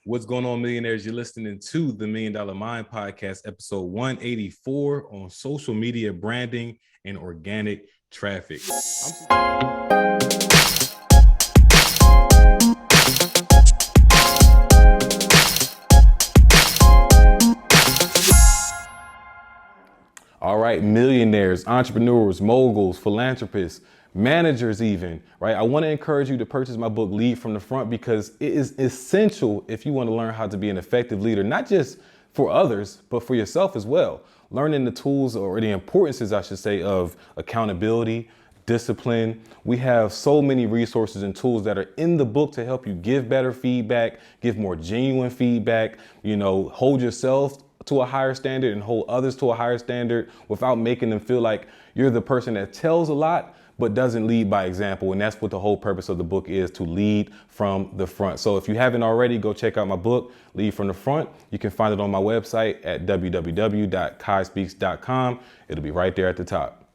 What's going on, millionaires? You're listening to the $1 Million Mind Podcast, episode 184 on social media branding and organic traffic. All right, millionaires, entrepreneurs, moguls, philanthropists, managers even, right? I want to encourage you to purchase my book, Lead from the Front, because it is essential if you want to learn how to be an effective leader, not just for others, but for yourself as well. Learning the tools, or the importances, I should say, of accountability, discipline. We have so many resources and tools that are in the book to help you give better feedback, give more genuine feedback, hold yourself to a higher standard and hold others to a higher standard without making them feel like you're the person that tells a lot but doesn't lead by example. And that's what the whole purpose of the book is, to lead from the front. So if you haven't already, go check out my book, Lead from the Front. You can find it on my website at www.kaispeaks.com. It'll be right there at the top.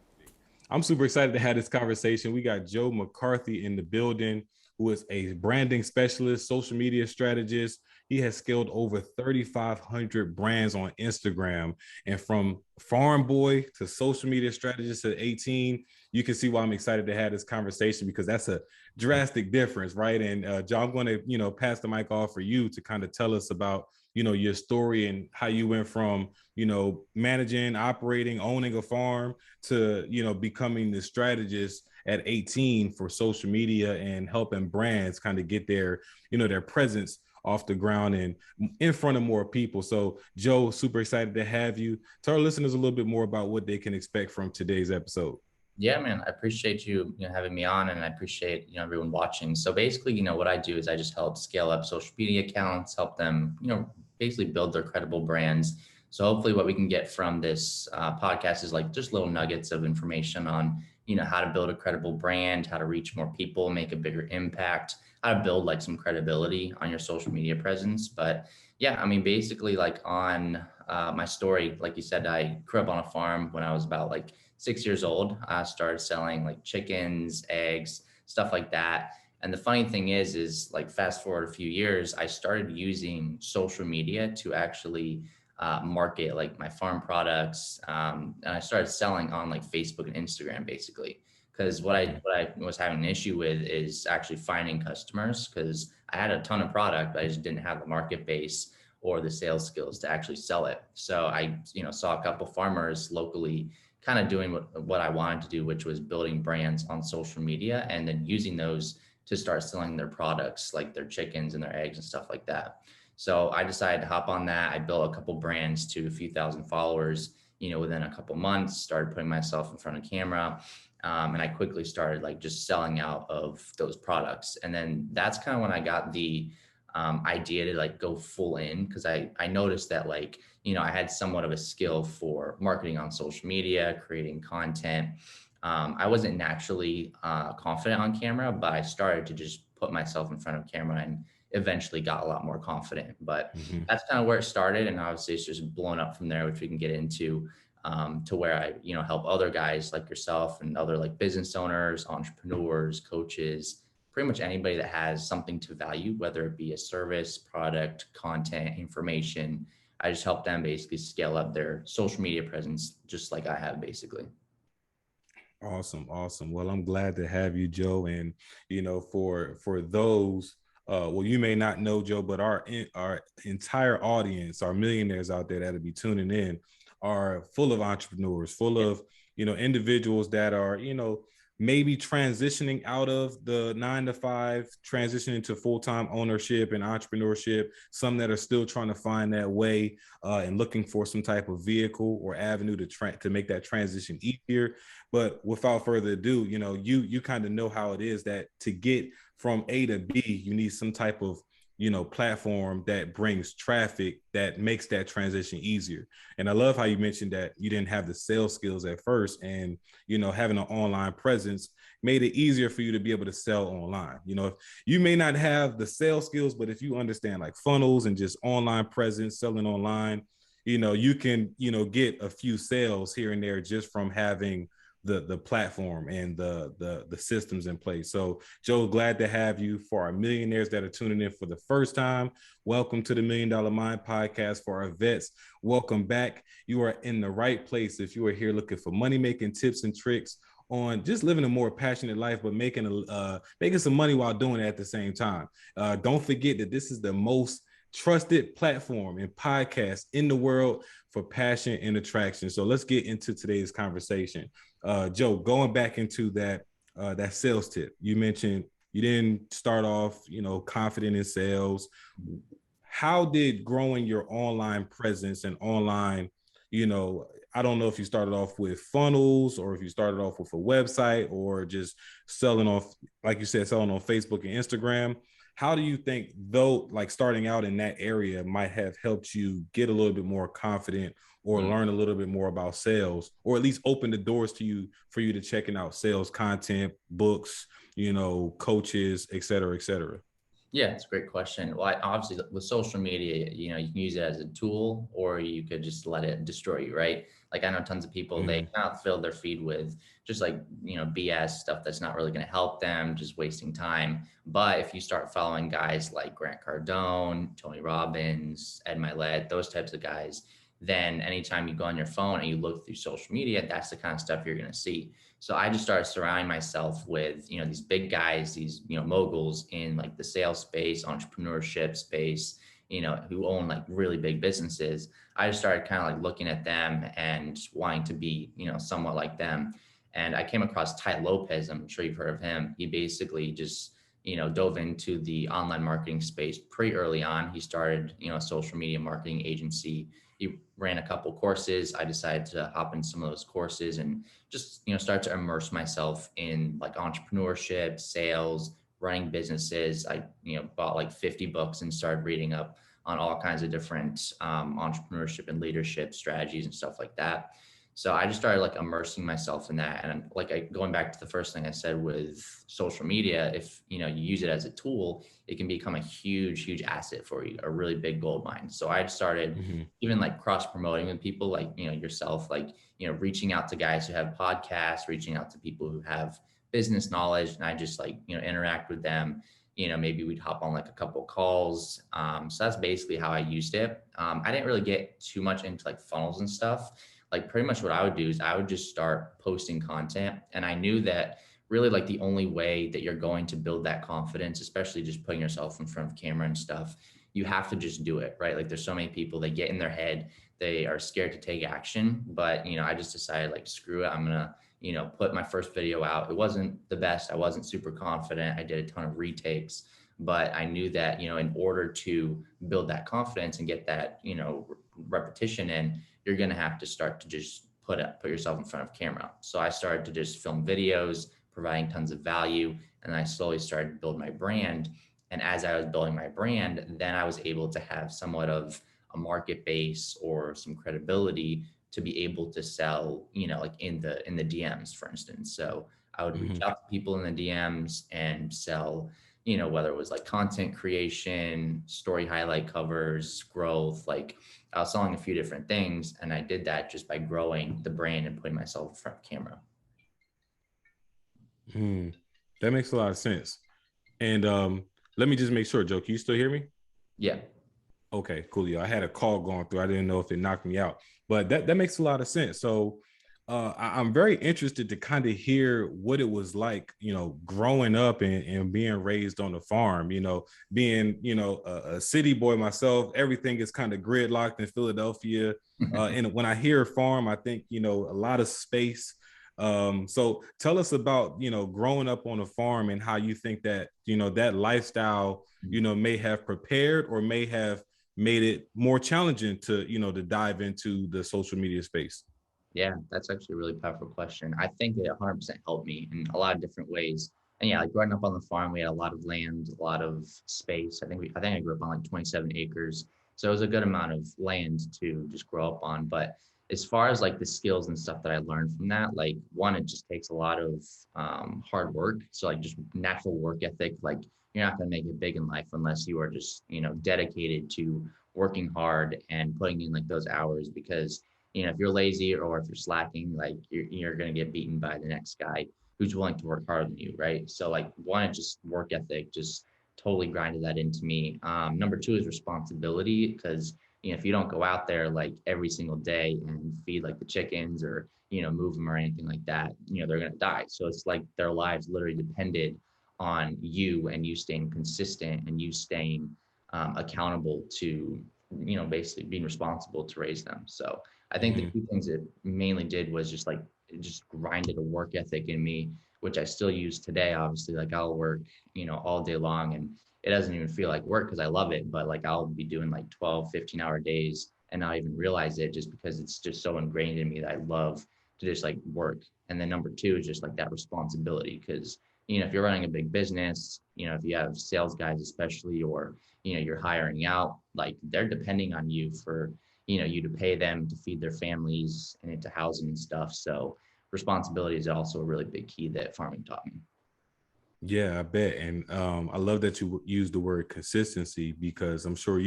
I'm super excited to have this conversation. We got Joe McCarthy in the building, who is a branding specialist, social media strategist. He has scaled over 3,500 brands on Instagram. And from farm boy to social media strategist at 18, you can see why I'm excited to have this conversation, because that's a drastic difference, right? And John, I'm going to, pass the mic off for you to kind of tell us about, your story and how you went from, managing, operating, owning a farm to, becoming the strategist at 18 for social media and helping brands kind of get their, their presence off the ground and in front of more people. So Joe, super excited to have you. Tell our listeners a little bit more about what they can expect from today's episode. Yeah, man, I appreciate you, having me on, and I appreciate, everyone watching. So basically, what I do is I just help scale up social media accounts, help them, basically build their credible brands. So hopefully what we can get from this podcast is like just little nuggets of information on, how to build a credible brand, how to reach more people, make a bigger impact, how to build like some credibility on your social media presence. But yeah, I mean, basically like on my story, like you said, I grew up on a farm when I was about like 6 years old. I started selling like chickens, eggs, stuff like that. And the funny thing is like fast forward a few years, I started using social media to actually market like my farm products. And I started selling on like Facebook and Instagram basically. Because what I was having an issue with is actually finding customers, because I had a ton of product, but I just didn't have the market base or the sales skills to actually sell it. So I, saw a couple farmers locally kind of doing what I wanted to do, which was building brands on social media and then using those to start selling their products, like their chickens and their eggs and stuff like that. So I decided to hop on that. I built a couple brands to a few thousand followers, within a couple months, started putting myself in front of camera. And I quickly started like just selling out of those products. And then that's kind of when I got the idea to like go full in, because I noticed that like, I had somewhat of a skill for marketing on social media, creating content. I wasn't naturally confident on camera, but I started to just put myself in front of camera and eventually got a lot more confident. But that's kind of where it started. And obviously it's just blown up from there, which we can get into, to where I, help other guys like yourself and other like business owners, entrepreneurs, coaches, pretty much anybody that has something to value, whether it be a service, product, content, information. I just help them basically scale up their social media presence, just like I have basically. Awesome. Well, I'm glad to have you, Joe. And, for those, you may not know, Joe, but our entire audience, our millionaires out there that'll be tuning in, are full of entrepreneurs, full of, individuals that are, maybe transitioning out of the 9-to-5, transitioning to full-time ownership and entrepreneurship, some that are still trying to find that way and looking for some type of vehicle or avenue to make that transition easier. But without further ado, you kind of know how it is that to get from A to B, you need some type of platform that brings traffic that makes that transition easier. And I love how you mentioned that you didn't have the sales skills at first, and having an online presence made it easier for you to be able to sell online. If you may not have the sales skills, but if you understand like funnels and just online presence, selling online, you can get a few sales here and there just from having the platform and the systems in place. So Joe, glad to have you. For our millionaires that are tuning in for the first time, welcome to the Million Dollar Mind podcast. For our vets, welcome back. You are in the right place if you are here looking for money making tips and tricks on just living a more passionate life, but making some money while doing it at the same time. Don't forget that this is the most trusted platform and podcast in the world for passion and attraction. So let's get into today's conversation. Joe, going back into that sales tip, you mentioned you didn't start off, confident in sales. How did growing your online presence and online, I don't know if you started off with funnels or if you started off with a website or just selling off, like you said, selling on Facebook and Instagram. How do you think, though, like starting out in that area might have helped you get a little bit more confident or learn a little bit more about sales, or at least open the doors to you for you to checking out sales content, books, coaches, et cetera, et cetera? Yeah, it's a great question. Well, obviously with social media, you can use it as a tool or you could just let it destroy you, right? Like I know tons of people, they kind of fill their feed with just like, BS stuff that's not really going to help them, just wasting time. But if you start following guys like Grant Cardone, Tony Robbins, Ed Milet, those types of guys, then anytime you go on your phone and you look through social media, that's the kind of stuff you're going to see. So I just started surrounding myself with, these big guys, these, moguls in like the sales space, entrepreneurship space, who own like really big businesses. I just started kind of like looking at them and wanting to be, somewhat like them. And I came across Ty Lopez. I'm sure you've heard of him. He basically just, dove into the online marketing space pretty early on. He started, a social media marketing agency. He ran a couple courses. I decided to hop in some of those courses and just, start to immerse myself in like entrepreneurship, sales, running businesses. I, bought like 50 books and started reading up on all kinds of different entrepreneurship and leadership strategies and stuff like that. So I just started like immersing myself in that. And going back to the first thing I said with social media, if, you use it as a tool, it can become a huge, huge asset for you, a really big gold mine. So I started even like cross promoting with people like, yourself, like, reaching out to guys who have podcasts, reaching out to people who have business knowledge. And I just like, interact with them. Maybe we'd hop on like a couple calls. So that's basically how I used it. I didn't really get too much into like funnels and stuff. Like pretty much what I would do is I would just start posting content. And I knew that really like the only way that you're going to build that confidence, especially just putting yourself in front of camera and stuff, you have to just do it, right? Like there's so many people, they get in their head, they are scared to take action. But, I just decided like, screw it. I'm going to, put my first video out. It wasn't the best. I wasn't super confident. I did a ton of retakes, but I knew that, in order to build that confidence and get that, repetition in, you're going to have to start to just put yourself in front of camera. So I started to just film videos, providing tons of value. And I slowly started to build my brand. And as I was building my brand, then I was able to have somewhat of a market base or some credibility to be able to sell, like in the DMs, for instance. So I would reach out to people in the DMs and sell, whether it was like content creation, story highlight covers, growth, like I was selling a few different things. And I did that just by growing the brand and putting myself in front of camera. That makes a lot of sense. And let me just make sure, Joe, can you still hear me? Yeah. Okay, cool. Yeah, I had a call going through. I didn't know if it knocked me out, but that makes a lot of sense. So I'm very interested to kind of hear what it was like, growing up and being raised on the farm, being, a city boy myself. Everything is kind of gridlocked in Philadelphia. And when I hear farm, I think, a lot of space. So tell us about, growing up on a farm and how you think that, that lifestyle, may have prepared or may have made it more challenging to, to dive into the social media space. Yeah, that's actually a really powerful question. I think it 100% helped me in a lot of different ways. And yeah, like growing up on the farm, we had a lot of land, a lot of space. I think I grew up on like 27 acres. So it was a good amount of land to just grow up on. But as far as like the skills and stuff that I learned from that, like one, it just takes a lot of hard work. So like just natural work ethic, like you're not going to make it big in life unless you are just, dedicated to working hard and putting in like those hours because if you're lazy or if you're slacking, like you're going to get beaten by the next guy who's willing to work harder than you, right? So like one, just work ethic, just totally grinded that into me. Number two is responsibility, because if you don't go out there like every single day and feed like the chickens or move them or anything like that, they're gonna die. So it's like their lives literally depended on you and you staying consistent and you staying accountable to basically being responsible to raise them. So I think the Mhm. two things it mainly did was just like it just grinded a work ethic in me, which I still use today. Obviously, like I'll work all day long, and it doesn't even feel like work because I love it, but like I'll be doing like 12 15-hour days and not even realize it, just because it's just so ingrained in me that I love to just like work. And then number two is just like that responsibility, because if you're running a big business, if you have sales guys especially, or you're hiring out, like they're depending on you for you to pay them to feed their families and into housing and stuff. So responsibility is also a really big key that farming taught me. Yeah, I bet. And I love that you use the word consistency, because I'm sure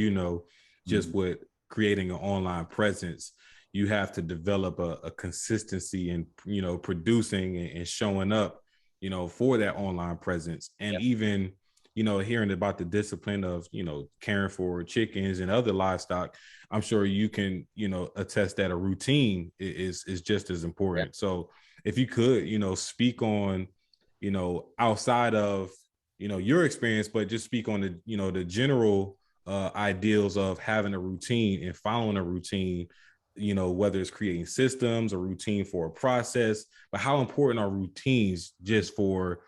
just Mhm. with creating an online presence, you have to develop a consistency in producing and showing up, for that online presence. And Yep. even hearing about the discipline of caring for chickens and other livestock, I'm sure you can attest that a routine is just as Yep. important. So if you could speak on outside of your experience, but just speak on the the general ideals of having a routine and following a routine, whether it's creating systems, a routine for a process, but how important are routines just for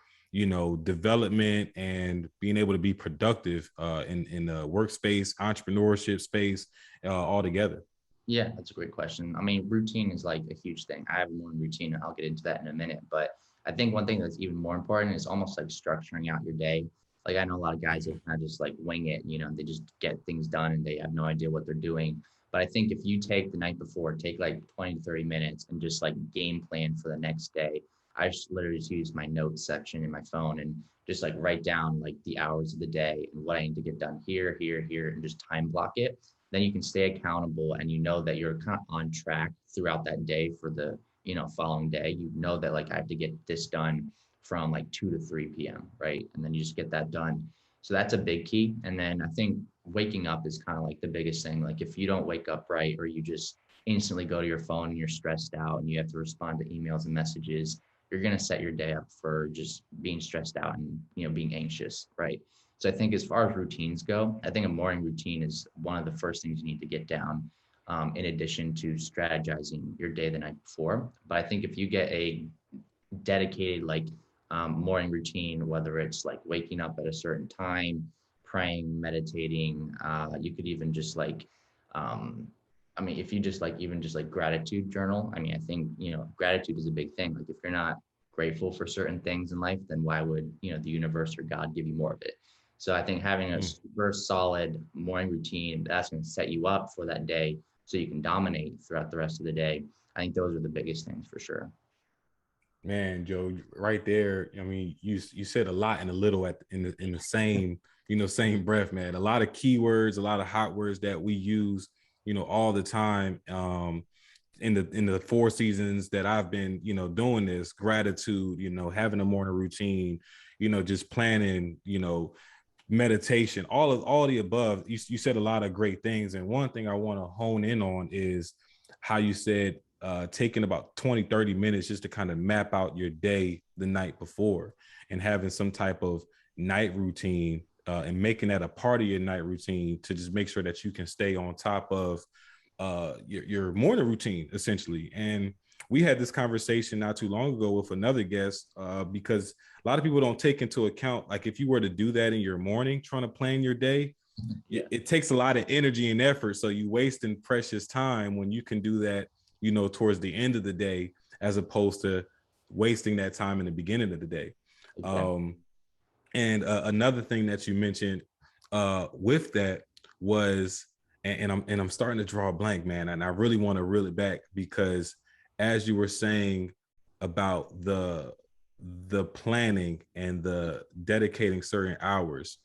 development and being able to be productive in the workspace, entrepreneurship space, altogether. Yeah, that's a great question. I mean, routine is like a huge thing. I have a morning routine, and I'll get into that in a minute. But I think one thing that's even more important is almost like structuring out your day. Like I know a lot of guys that kind of just like wing it, they just get things done and they have no idea what they're doing. But I think if you take the night before, take like 20 to 30 minutes and just like game plan for the next day. I just literally just use my notes section in my phone and just like write down like the hours of the day and what I need to get done here, here, here, and just time block it. Then you can stay accountable and you know that you're kind of on track throughout that day for the following day. You know that like I have to get this done from like 2 to 3 p.m., right? And then you just get that done. So that's a big key. And then I think waking up is kind of like the biggest thing. Like if you don't wake up right, or you just instantly go to your phone and you're stressed out and you have to respond to emails and messages, you're going to set your day up for just being stressed out and being anxious, right? So I think as far as routines go, I think a morning routine is one of the first things you need to get down, in addition to strategizing your day the night before. But I think if you get a dedicated like morning routine, whether it's like waking up at a certain time, praying, meditating, you could even just like, um, I mean, if you just like even just like gratitude journal. I mean, I think gratitude is a big thing. Like if you're not grateful for certain things in life, then why would the universe or God give you more of it? So I think having a Mm. super solid morning routine, that's going to set you up for that day so you can dominate throughout the rest of the day. I think those are the biggest things for sure. Man, Joe, right there. I mean, you said a lot in a little in the same same breath, man. A lot of keywords, a lot of hot words that we use, all the time. In the 4 seasons that I've been, doing this, gratitude, having a morning routine, just planning, meditation, all the above. You said a lot of great things, and one thing I want to hone in on is how you said taking about 20-30 minutes just to kind of map out your day the night before and having some type of night routine, and making that a part of your night routine to just make sure that you can stay on top of your morning routine essentially. And we had this conversation not too long ago with another guest, because a lot of people don't take into account, like if you were to do that in your morning trying to plan your day, Yeah. it takes a lot of energy and effort, so you wasting precious time when you can do that towards the end of the day, as opposed to wasting that time in the beginning of the day. Exactly. And another thing that you mentioned with that was, and I'm starting to draw a blank, man, and I really want to reel it back, because as you were saying about the planning and the dedicating certain hours,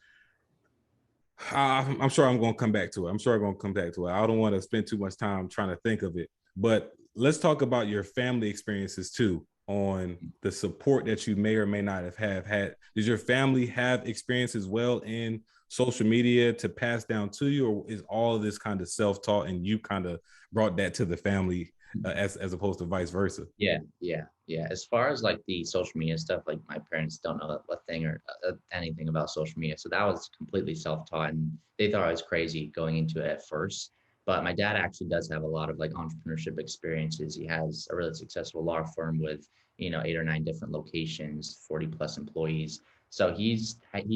I'm sure I'm going to come back to it. I'm sure I'm going to come back to it. I don't want to spend too much time trying to think of it. But let's talk about your family experiences too, on the support that you may or may not have had. Did your family have experience as well in social media to pass down to you, or is all of this kind of self-taught and you kind of brought that to the family as opposed to vice versa? Yeah. As far as like the social media stuff, like my parents don't know a thing or anything about social media. So that was completely self-taught and they thought I was crazy going into it at first. But my dad actually does have a lot of like entrepreneurship experiences. He has a really successful law firm with, 8 or 9 different locations, 40 plus employees. So he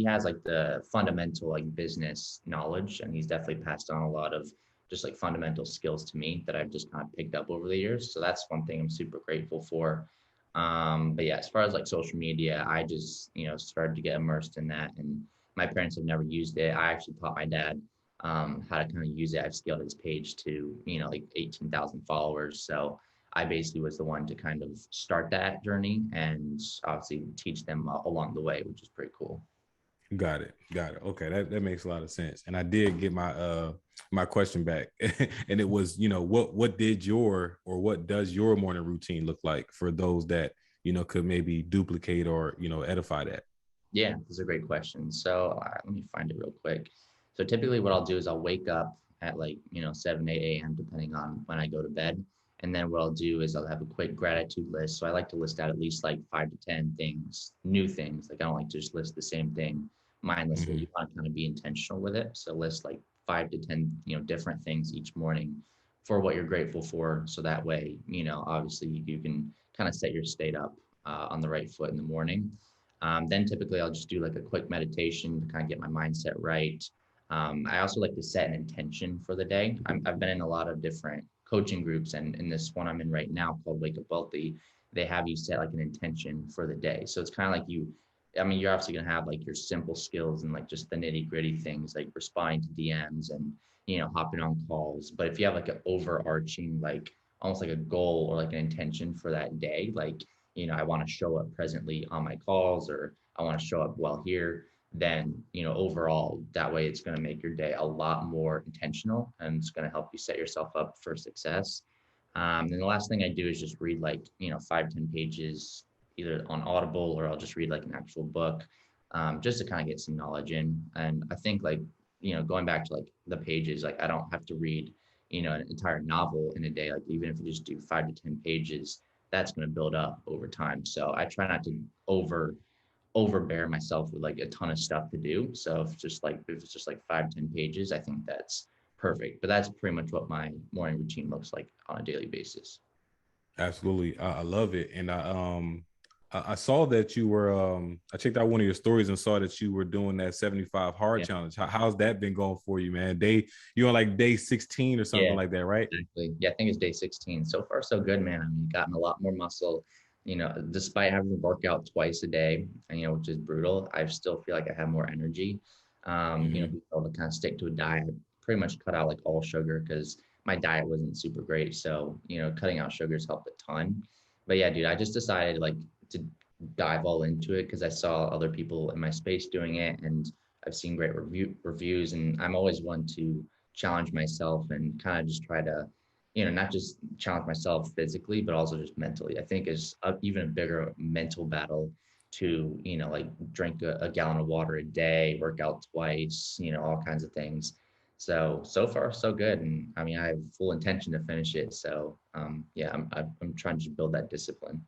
has like the fundamental like business knowledge and he's definitely passed on a lot of just like fundamental skills to me that I've just kind of picked up over the years. So that's one thing I'm super grateful for. But yeah, as far as like social media, I just, started to get immersed in that. And my parents have never used it. I actually taught my dad how to kind of use it. I've scaled his page to, like 18,000 followers. So I basically was the one to kind of start that journey and obviously teach them along the way, which is pretty cool. Got it. Got it. Okay, that makes a lot of sense. And I did get my question back. And it was, what did your or what does your morning routine look like for those that, could maybe duplicate or, edify that? Yeah, that's a great question. So let me find it real quick. So typically what I'll do is I'll wake up at like, 7, 8 a.m. depending on when I go to bed. And then what I'll do is I'll have a quick gratitude list. So I like to list out at least like 5 to 10 things, new things. Like I don't like to just list the same thing mindlessly. Mm-hmm. You want to kind of be intentional with it. So list like 5 to 10, different things each morning for what you're grateful for. So that way, obviously you can kind of set your state up on the right foot in the morning. Then typically I'll just do like a quick meditation to kind of get my mindset right. I also like to set an intention for the day. I've been in a lot of different coaching groups, and in this one I'm in right now called Wake Up Wealthy, they have you set like an intention for the day. So it's kind of like you're obviously going to have like your simple skills and like just the nitty gritty things like responding to DMs and, hopping on calls. But if you have like an overarching, like almost like a goal or like an intention for that day, like, I want to show up presently on my calls or I want to show up well here, then, overall, that way it's going to make your day a lot more intentional and it's going to help you set yourself up for success. And the last thing I do is just read like, 5, 10 pages, either on Audible or I'll just read like an actual book, just to kind of get some knowledge in. And I think like, going back to like the pages, like I don't have to read, an entire novel in a day. Like even if you just do 5 to 10 pages, that's going to build up over time. So I try not to overbear myself with like a ton of stuff to do. So if it's just like 5, 10 pages, I think that's perfect. But that's pretty much what my morning routine looks like on a daily basis. Absolutely. I love it. And I saw that you were I checked out one of your stories and saw that you were doing that 75 hard Yeah. challenge. How's that been going for you, man? You're on like day 16 or something Yeah, like that, right? exactly. Yeah, I think it's day 16. So far, so good, man. I mean, gotten a lot more muscle, despite having to work out twice a day, which is brutal. I still feel like I have more energy. Mm-hmm. Being able to kind of stick to a diet, pretty much cut out like all sugar because my diet wasn't super great. So, cutting out sugars helped a ton. But yeah, dude, I just decided like to dive all into it because I saw other people in my space doing it and I've seen great reviews and I'm always one to challenge myself and kind of just try to, not just challenge myself physically, but also just mentally. I think is even a bigger mental battle to, like drink a gallon of water a day, work out twice, all kinds of things. So far so good. And I mean, I have full intention to finish it. So yeah, I'm trying to build that discipline.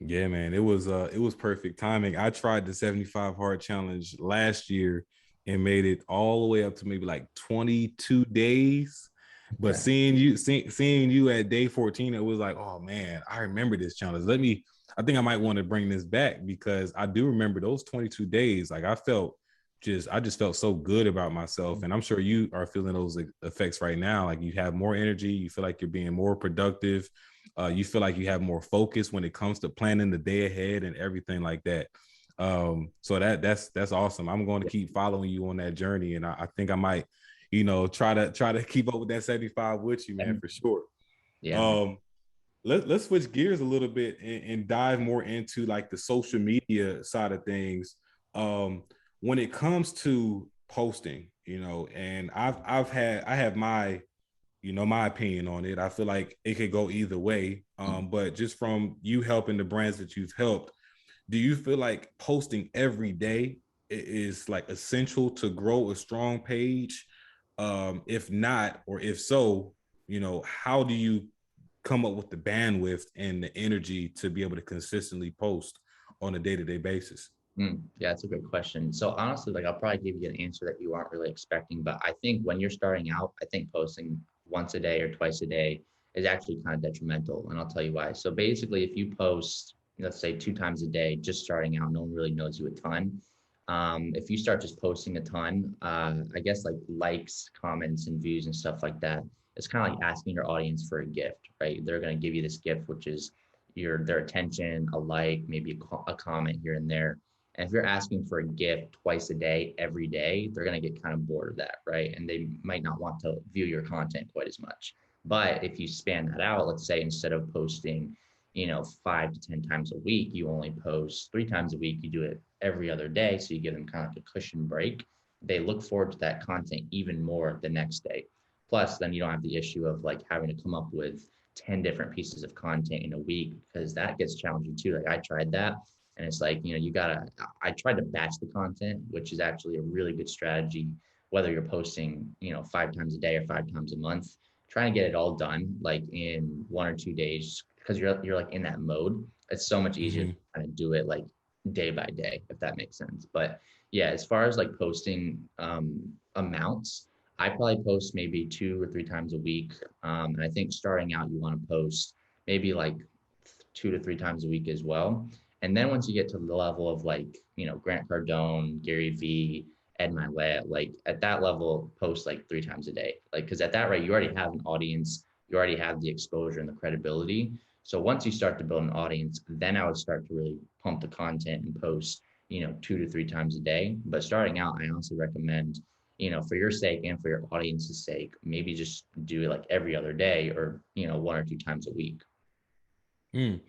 Yeah, man. It was perfect timing. I tried the 75 hard challenge last year and made it all the way up to maybe like 22 days. But Okay. seeing you at day 14, it was like, oh man, I remember this challenge. I think I might want to bring this back because I do remember those 22 days. Like I just felt so good about myself. And I'm sure you are feeling those effects right now. Like you have more energy, you feel like you're being more productive, you feel like you have more focus when it comes to planning the day ahead and everything like that. So that's awesome. I'm going to keep following you on that journey, and I think I might, try to keep up with that 75 with you, man, for sure. Yeah. Um, let's switch gears a little bit and dive more into like the social media side of things. Um, when it comes to posting, and I have my my opinion on it. I feel like it could go either way. But just from you helping the brands that you've helped, do you feel like posting every day is like essential to grow a strong page? If not, or if so, how do you come up with the bandwidth and the energy to be able to consistently post on a day-to-day basis? Yeah, that's a good question. So honestly, like I'll probably give you an answer that you aren't really expecting, but I think when you're starting out, I think posting once a day or twice a day is actually kind of detrimental, and I'll tell you why. So basically, if you post, let's say 2 times a day, just starting out, no one really knows you a ton. If you start just posting a ton, I guess like likes, comments, and views and stuff like that, it's kind of like asking your audience for a gift, right? They're going to give you this gift, which is their attention, a like, maybe a comment here and there. And if you're asking for a gift twice a day, every day, they're going to get kind of bored of that, right? And they might not want to view your content quite as much. But if you span that out, let's say instead of posting, 5 to 10 times a week, you only post 3 times a week, you do it every other day. So you give them kind of like a cushion break. They look forward to that content even more the next day. Plus, then you don't have the issue of like having to come up with 10 different pieces of content in a week, because that gets challenging too. Like I tried that, and it's like, I tried to batch the content, which is actually a really good strategy, whether you're posting, 5 times a day or 5 times a month, trying to get it all done like in 1 or 2 days, because you're like in that mode. It's so much easier to Mm-hmm. kind of do it like day by day, if that makes sense. But yeah, as far as like posting amounts, I probably post maybe 2 or 3 times a week. And I think starting out, you want to post maybe like 2 to 3 times a week as well. And then once you get to the level of like, Grant Cardone, Gary Vee, Ed Milet, like at that level, post like 3 times a day. Like, because at that rate, you already have an audience, you already have the exposure and the credibility. So once you start to build an audience, then I would start to really pump the content and post, 2 to 3 times a day. But starting out, I honestly recommend, for your sake and for your audience's sake, maybe just do it like every other day, or, 1 or 2 times a week. Mm.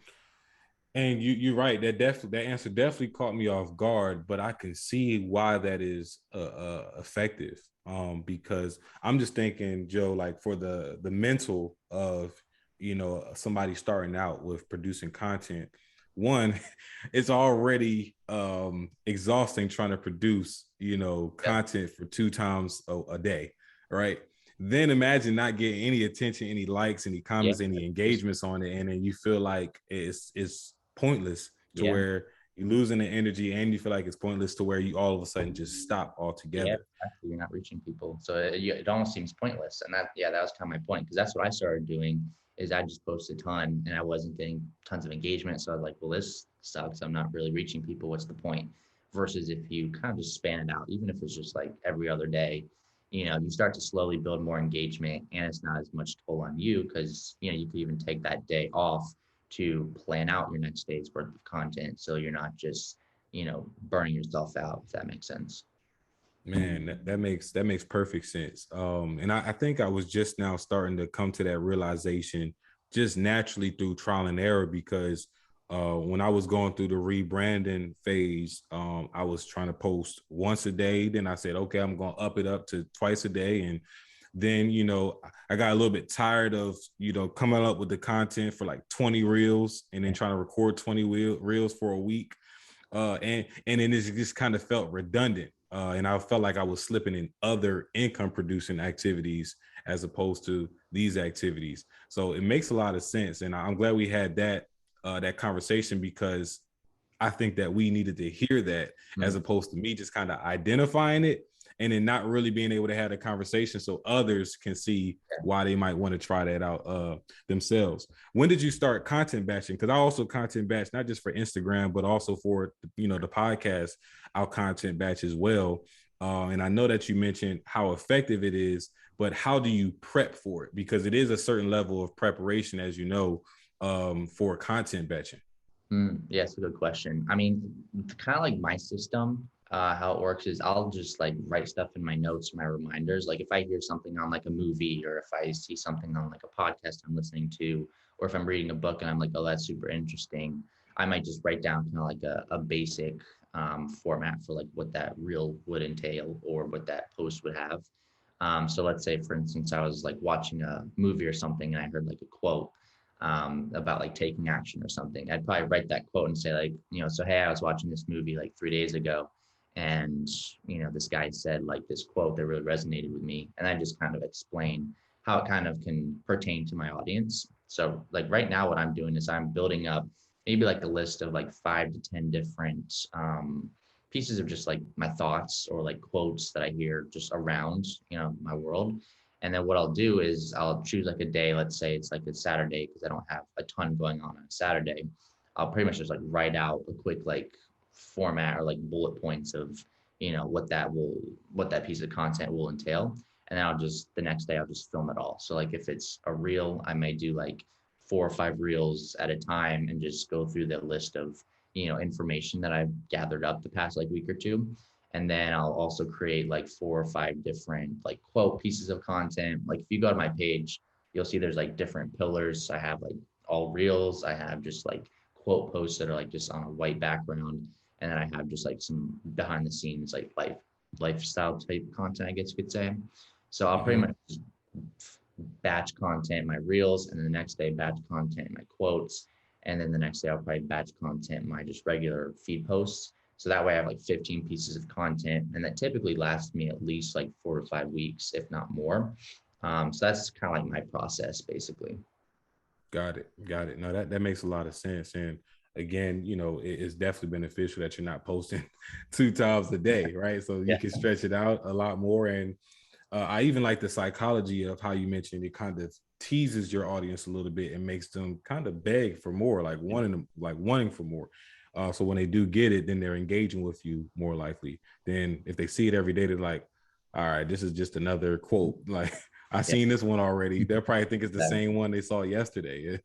And you're right. That answer definitely caught me off guard, but I can see why that is effective. Because I'm just thinking, Joe, like for the mental of somebody starting out with producing content. One, it's already exhausting trying to produce Yep. content for 2 times a day, right? Then imagine not getting any attention, any likes, any Yeah. comments, any engagements on it, and then you feel like it's pointless, to Yeah. where you're losing the energy, and you feel like it's pointless to where you all of a sudden just stop Yeah, altogether. exactly. You're not reaching people, so it almost seems pointless. And that was kind of my point, because that's what I started doing. Is I just posted a ton, and I wasn't getting tons of engagement. So I was like, well, this sucks. I'm not really reaching people. What's the point? Versus if you kind of just span it out, even if it's just like every other day, you start to slowly build more engagement, and it's not as much toll on you, because you could even take that day off to plan out your next day's worth of content, so you're not just burning yourself out, if that makes sense. Man, that makes perfect sense. And I think I was just now starting to come to that realization just naturally through trial and error, because when I was going through the rebranding phase, I was trying to post once a day. Then I said, okay, I'm going to up it up to twice a day. And then, I got a little bit tired of, coming up with the content for like 20 reels and then trying to record 20 reels for a week. And then it just kind of felt redundant. And I felt like I was slipping in other income producing activities as opposed to these activities. So it makes a lot of sense. And I'm glad we had that conversation, because I think that we needed to hear that, as Mm. opposed to me just kind of identifying it and then not really being able to have a conversation so others can see why they might want to try that out themselves. When did you start content batching? Because I also content batch, not just for Instagram, but also for the podcast. I'll content batch as well. And I know that you mentioned how effective it is, but how do you prep for it? Because it is a certain level of preparation, as you know, for content batching. Yeah, it's a good question. I mean, kind of like my system, how it works is I'll just like write stuff in my notes, my reminders. Like if I hear something on like a movie, or if I see something on like a podcast I'm listening to, or if I'm reading a book and I'm like, oh, that's super interesting, I might just write down kind of like a basic format for like what that reel would entail, or what that post would have. So let's say, for instance, I was like watching a movie or something and I heard like a quote about like taking action or something. I'd probably write that quote and say like, so hey, I was watching this movie like 3 days ago, and this guy said like this quote that really resonated with me, and I just kind of explain how it kind of can pertain to my audience. So like right now, what I'm doing is I'm building up maybe like a list of like 5 to 10 different pieces of just like my thoughts or like quotes that I hear just around, my world. And then what I'll do is I'll choose like a day, let's say it's like a Saturday, because I don't have a ton going on a Saturday. I'll pretty much just like write out a quick like format or like bullet points of, what that piece of content will entail. And then the next day I'll just film it all. So like if it's a reel, I may do like 4 or 5 reels at a time and just go through the list of, information that I've gathered up the past like week or two. And then I'll also create like 4 or 5 different like quote pieces of content. Like if you go to my page, you'll see there's like different pillars. I have like all reels. I have just like quote posts that are like just on a white background. And then I have just like some behind the scenes, like lifestyle type content, I guess you could say. So I'll pretty much just batch content, my reels, and then the next day batch content, my quotes. And then the next day I'll probably batch content, my just regular feed posts. So that way I have like 15 pieces of content, and that typically lasts me at least like 4 to 5 weeks, if not more. So that's kind of like my process basically. Got it. Got it. No, that makes a lot of sense. And again, it's definitely beneficial that you're not posting 2 times a day, right? So you can stretch it out a lot more. And I even like the psychology of how you mentioned it kind of teases your audience a little bit and makes them kind of beg for more, like wanting for more. So when they do get it, then they're engaging with you more likely. Then if they see it every day, they're like, all right, this is just another quote. Like I seen this one already. They'll probably think it's the same one they saw yesterday.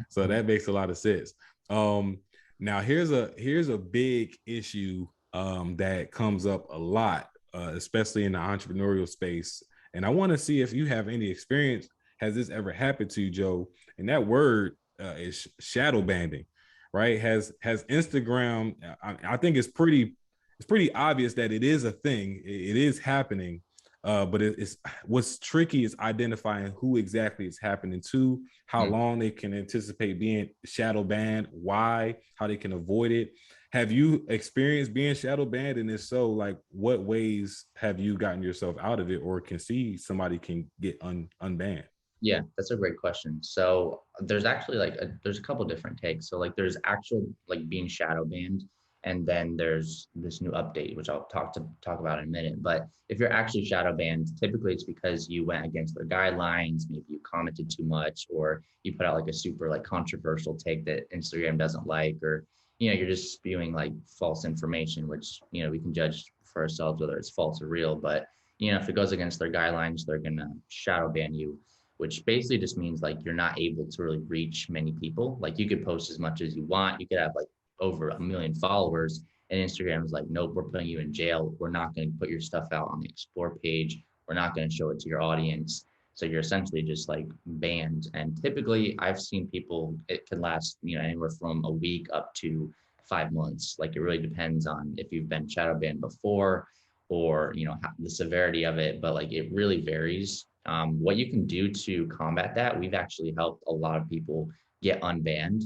So that makes a lot of sense. Now here's a big issue that comes up a lot, especially in the entrepreneurial space. And I want to see if you have any experience. Has this ever happened to you, Joe? And that word is shadow banding, right? Has Instagram? I think it's pretty obvious that it is a thing. It is happening. But it's what's tricky is identifying who exactly it's happening to, how long they can anticipate being shadow banned, why, how they can avoid it. Have you experienced being shadow banned? And if so, like what ways have you gotten yourself out of it, or can see somebody can get unbanned? Yeah, that's a great question. So there's actually there's a couple different takes. So like there's actual like being shadow banned, and then there's this new update, which I'll talk about in a minute. But if you're actually shadow banned, typically it's because you went against their guidelines, maybe you commented too much, or you put out like a super like controversial take that Instagram doesn't like, or you're just spewing like false information, which we can judge for ourselves whether it's false or real. But if it goes against their guidelines, they're gonna shadow ban you, which basically just means like you're not able to really reach many people. Like you could post as much as you want. You could have like over 1 million followers, and Instagram is like, nope, we're putting you in jail. We're not going to put your stuff out on the explore page. We're not going to show it to your audience. So you're essentially just like banned. And typically I've seen people, it can last, anywhere from a week up to 5 months. Like it really depends on if you've been shadow banned before, or the severity of it, but like it really varies. What you can do to combat that, we've actually helped a lot of people get unbanned,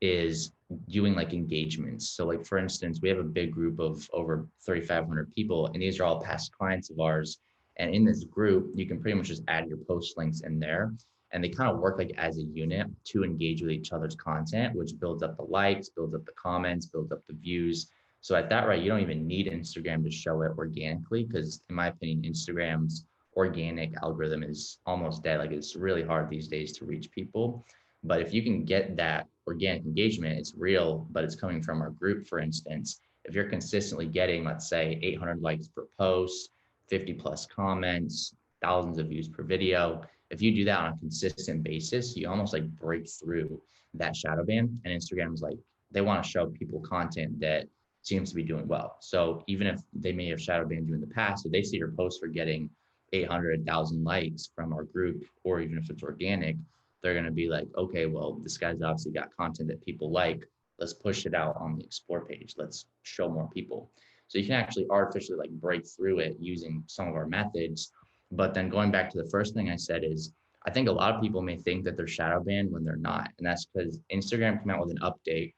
is doing like engagements. So like for instance, we have a big group of over 3,500 people, and these are all past clients of ours. And in this group, you can pretty much just add your post links in there, and they kind of work like as a unit to engage with each other's content, which builds up the likes, builds up the comments, builds up the views. So at that rate, you don't even need Instagram to show it organically, because in my opinion, Instagram's organic algorithm is almost dead. Like it's really hard these days to reach people. But if you can get that organic engagement, it's real, but it's coming from our group, for instance. If you're consistently getting, let's say, 800 likes per post, 50 plus comments, thousands of views per video, if you do that on a consistent basis, you almost like break through that shadow ban. And Instagram is like, they want to show people content that seems to be doing well. So even if they may have shadow banned you in the past, if they see your posts for getting 800,000 likes from our group, or even if it's organic, they're going to be like, okay, well, this guy's obviously got content that people like. Let's push it out on the explore page. Let's show more people. So you can actually artificially like break through it using some of our methods. But then going back to the first thing I said is, I think a lot of people may think that they're shadow banned when they're not. And that's because Instagram came out with an update.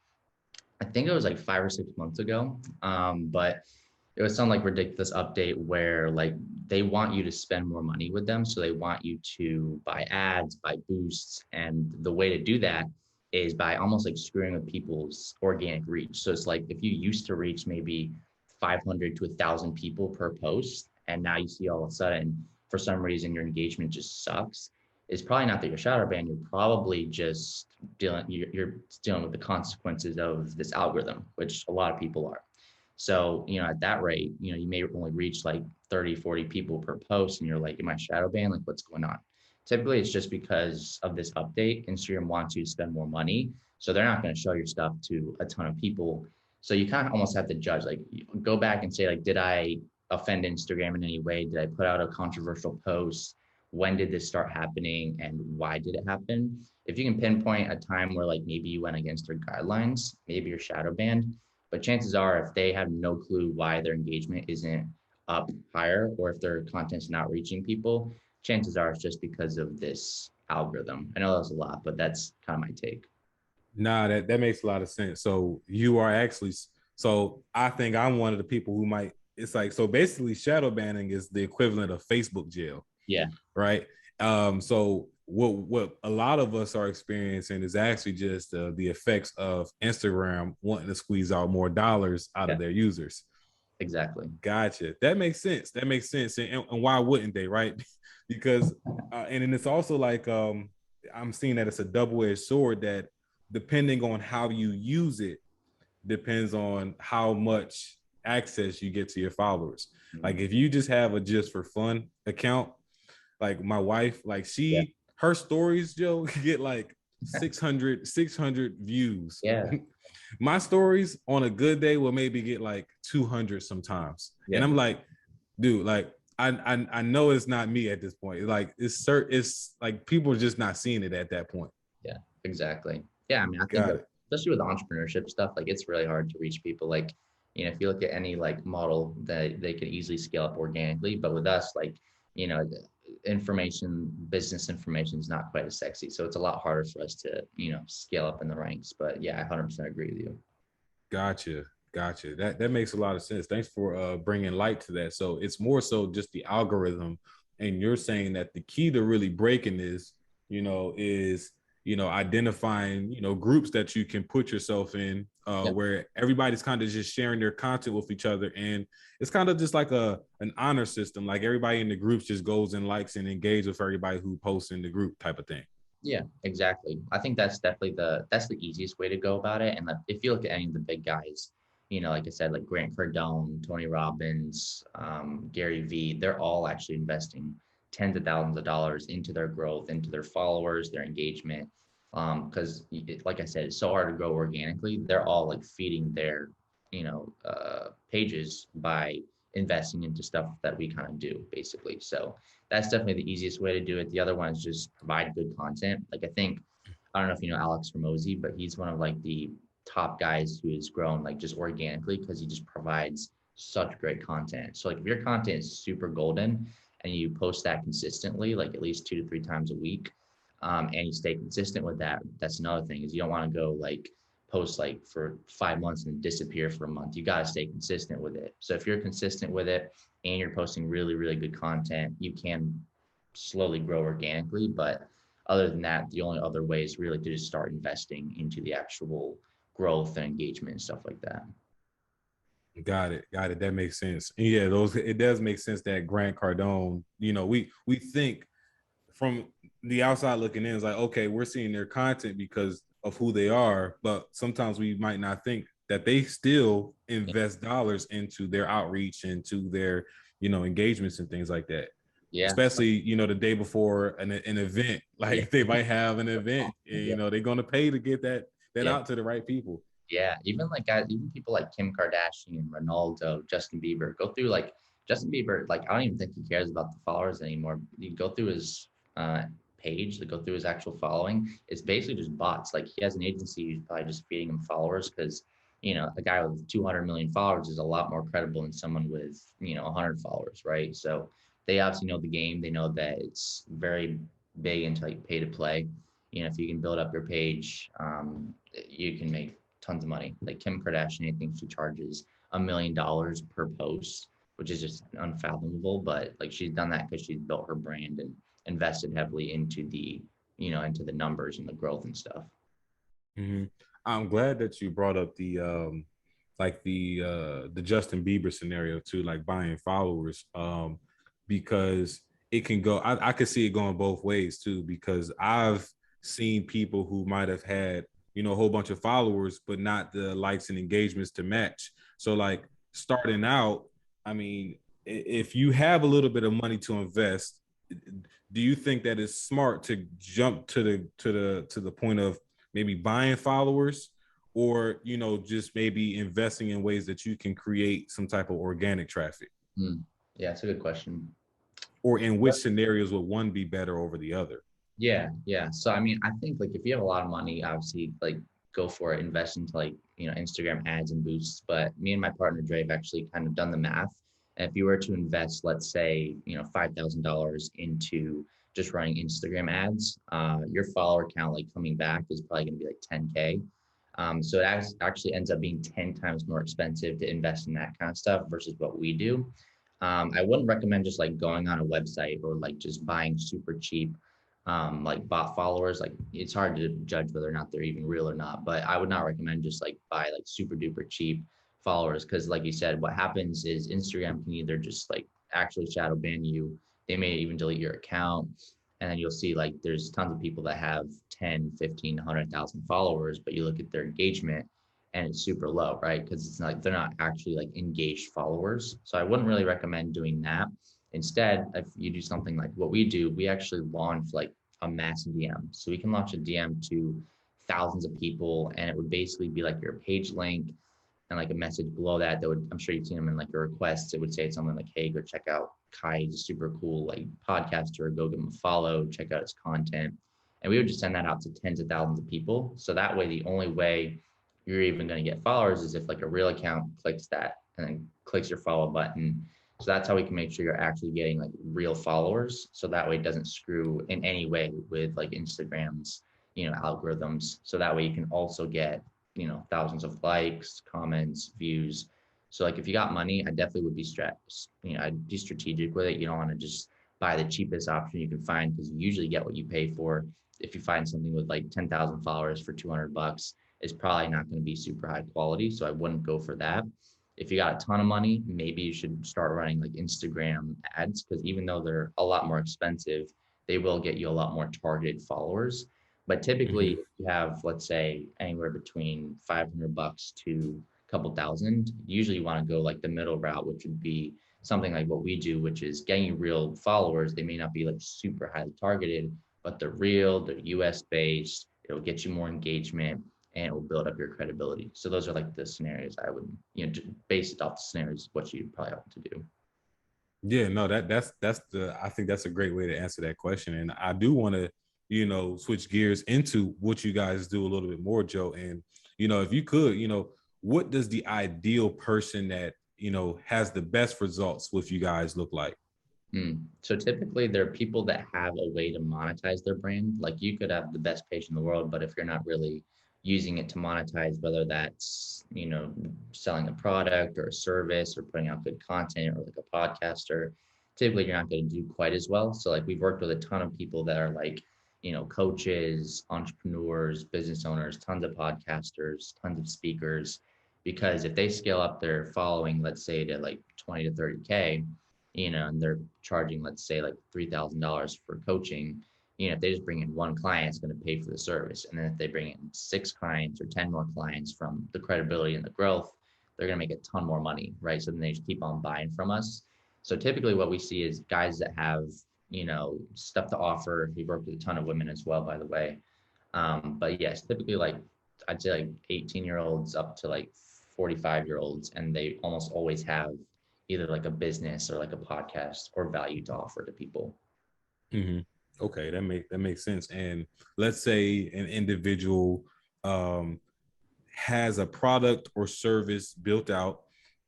I think it was like 5 or 6 months ago. But it was some like ridiculous update where like they want you to spend more money with them. So they want you to buy ads, buy boosts. And the way to do that is by almost like screwing with people's organic reach. So it's like if you used to reach maybe 500 to 1,000 people per post, and now you see all of a sudden, for some reason, your engagement just sucks. It's probably not that you're shadow banned. You're probably just you're dealing with the consequences of this algorithm, which a lot of people are. So, at that rate, you may only reach like 30, 40 people per post and you're like, am I shadow banned? Like what's going on? Typically it's just because of this update. Instagram wants you to spend more money. So they're not going to show your stuff to a ton of people. So you kind of almost have to judge, like go back and say like, did I offend Instagram in any way? Did I put out a controversial post? When did this start happening and why did it happen? If you can pinpoint a time where like maybe you went against their guidelines, maybe you're shadow banned. But chances are, if they have no clue why their engagement isn't up higher, or if their content's not reaching people, chances are it's just because of this algorithm. I know that's a lot, but that's kind of my take. Nah, that makes a lot of sense. So you are actually, so I think I'm one of the people who might, it's like, so basically shadow banning is the equivalent of Facebook jail. Yeah. Right. So what a lot of us are experiencing is actually just the effects of Instagram wanting to squeeze out more dollars out of their users. Exactly. Gotcha. That makes sense. That makes sense. And why wouldn't they, right? Because and then it's also like I'm seeing that it's a double-edged sword that depending on how you use it depends on how much access you get to your followers. Mm-hmm. Like if you just have a just for fun account, like my wife, like her stories, Joe, get like 600 views. Yeah. My stories on a good day will maybe get like 200 sometimes. Yeah. And I'm like, dude, like I know it's not me at this point. Like it's like people are just not seeing it at that point. Yeah, exactly. Yeah, I mean, I think especially with entrepreneurship stuff, like it's really hard to reach people. Like, if you look at any like model that they could easily scale up organically, but with us, like, business information is not quite as sexy. So it's a lot harder for us to, scale up in the ranks. But yeah, I 100% agree with you. Gotcha. That makes a lot of sense. Thanks for bringing light to that. So it's more so just the algorithm. And you're saying that the key to really breaking this, is identifying, groups that you can put yourself in where everybody's kind of just sharing their content with each other. And it's kind of just like an honor system. Like everybody in the groups just goes and likes and engages with everybody who posts in the group type of thing. Yeah, exactly. I think that's definitely that's the easiest way to go about it. And if you look at any of the big guys, like I said, like Grant Cardone, Tony Robbins, Gary Vee, they're all actually investing tens of thousands of dollars into their growth, into their followers, their engagement. Because like I said, it's so hard to grow organically. They're all like feeding their, pages by investing into stuff that we kind of do basically. So that's definitely the easiest way to do it. The other one is just provide good content. Like I don't know if you know Alex Ramosi, but he's one of like the top guys who has grown like just organically because he just provides such great content. So like if your content is super golden and you post that consistently, like at least 2 to 3 times a week, and you stay consistent with that, that's another thing is you don't want to go like post like for 5 months and disappear for a month. You got to stay consistent with it. So if you're consistent with it and you're posting really, really good content, you can slowly grow organically. But other than that, the only other way is really to just start investing into the actual growth and engagement and stuff like that. Got it. That makes sense. And yeah, it does make sense that Grant Cardone, we think from the outside looking in, it's like, okay, we're seeing their content because of who they are, but sometimes we might not think that they still invest dollars into their outreach, into their, engagements and things like that. Yeah. Especially, the day before an event, like they might have an event, and, they're going to pay to get that out to the right people. Yeah. Even like guys, even people like Kim Kardashian, Ronaldo, Justin Bieber, go through like Justin Bieber, like I don't even think he cares about the followers anymore. You go through his page, to go through his actual following, it's basically just bots. Like he has an agency who's probably just feeding him followers because a guy with 200 million followers is a lot more credible than someone with 100 followers, right? So they obviously know the game. They know that it's very big into like pay to play. If you can build up your page, you can make tons of money. Like Kim Kardashian, I think she charges $1 million per post, which is just unfathomable. But like she's done that because she's built her brand and invested heavily into the numbers and the growth and stuff. Mm-hmm. I'm glad that you brought up the the Justin Bieber scenario too, like buying followers, because it can go. I could see it going both ways too, because I've seen people who might have had a whole bunch of followers, but not the likes and engagements to match. So like starting out, I mean, if you have a little bit of money to invest, do you think that it's smart to jump to the point of maybe buying followers, or just maybe investing in ways that you can create some type of organic traffic? Yeah, it's a good question. Or in which scenarios would one be better over the other? Yeah. So I mean, I think like if you have a lot of money, obviously like go for it, invest into like Instagram ads and boosts. But me and my partner Dre have actually kind of done the math. And if you were to invest, let's say, $5,000 into just running Instagram ads, your follower count like coming back is probably going to be like 10K. So it actually ends up being 10 times more expensive to invest in that kind of stuff versus what we do. I wouldn't recommend just like going on a website or like just buying super cheap like bot followers. Like it's hard to judge whether or not they're even real or not, but I would not recommend just like buy like super duper cheap followers, because like you said, what happens is Instagram can either just like actually shadow ban you, they may even delete your account, and then you'll see like there's tons of people that have 10, 15, 100,000 followers, but you look at their engagement and it's super low, right? Because it's not, they're not actually like engaged followers. So I wouldn't really recommend doing that. Instead, if you do something like what we do, we actually launch like a mass DM. So we can launch a DM to thousands of people, and it would basically be like your page link and like a message below that would, I'm sure you've seen them in like your requests. It would say something like, hey, go check out Kai. He's a super cool like podcaster. Go give him a follow, check out his content. And we would just send that out to tens of thousands of people. So that way, the only way you're even going to get followers is if like a real account clicks that and then clicks your follow button. So that's how we can make sure you're actually getting like real followers. So that way it doesn't screw in any way with like Instagram's, algorithms. So that way you can also get, thousands of likes, comments, views. So like if you got money, I definitely would be I'd be strategic with it. You don't want to just buy the cheapest option you can find, because you usually get what you pay for. If you find something with like 10,000 followers for $200, it's probably not going to be super high quality. So I wouldn't go for that. If you got a ton of money, maybe you should start running like Instagram ads, because even though they're a lot more expensive, they will get you a lot more targeted followers. But typically, Mm-hmm. if you have, let's say, anywhere between $500 to a couple thousand, usually you want to go like the middle route, which would be something like what we do, which is getting real followers. They may not be like super highly targeted, but they're real, they're US based, it'll get you more engagement, and it will build up your credibility. So those are like the scenarios I would, base it off the scenarios, what you probably have to do. Yeah, no, that's the I think that's a great way to answer that question. And I do want to, switch gears into what you guys do a little bit more, Joe. And, if you could, what does the ideal person that, has the best results with you guys look like? So typically there are people that have a way to monetize their brand. Like you could have the best page in the world, but if you're not really using it to monetize, whether that's, selling a product or a service or putting out good content or like a podcaster, typically you're not going to do quite as well. So like we've worked with a ton of people that are like, coaches, entrepreneurs, business owners, tons of podcasters, tons of speakers, because if they scale up their following, let's say to like 20 to 30K, and they're charging, let's say, like $3,000 for coaching, if they just bring in one client, it's going to pay for the service. And then if they bring in 6 clients or 10 more clients from the credibility and the growth, they're going to make a ton more money, right? So then they just keep on buying from us. So typically what we see is guys that have, stuff to offer. We work with a ton of women as well, by the way. But yes, typically like I'd say like 18-year-olds up to like 45-year-olds, and they almost always have either like a business or like a podcast or value to offer to people. Mm-hmm. Okay, that makes sense. And let's say an individual um, has a product or service built out,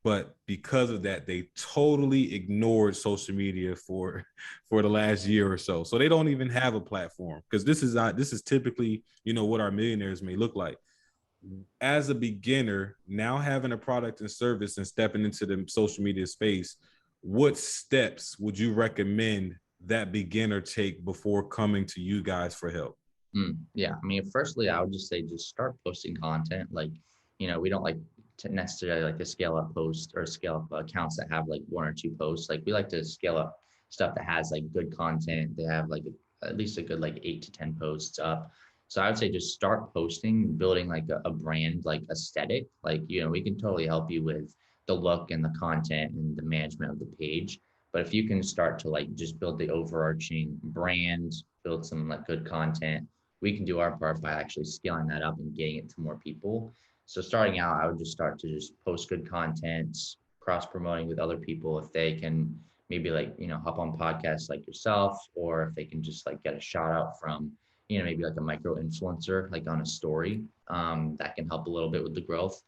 but because of that, they totally ignored social media for the last year or so. So they don't even have a platform, because this is typically, you know, what our millionaires may look like. As a beginner, now having a product and service and stepping into the social media space, what steps would you recommend that beginner take before coming to you guys for help? Yeah, I mean, firstly, I would just say just start posting content. Like, we don't like to necessarily like to scale up posts or scale up accounts that have like one or two posts. Like, we like to scale up stuff that has like good content. They have like at least a good like 8 to 10 posts up. So I would say just start posting, building like a brand, like aesthetic. Like, we can totally help you with the look and the content and the management of the page. But if you can start to like just build the overarching brand, build some like good content, we can do our part by actually scaling that up and getting it to more people. So starting out, I would just start to just post good content, cross promoting with other people if they can maybe like, hop on podcasts like yourself, or if they can just like get a shout out from, maybe like a micro influencer, like on a story, that can help a little bit with the growth.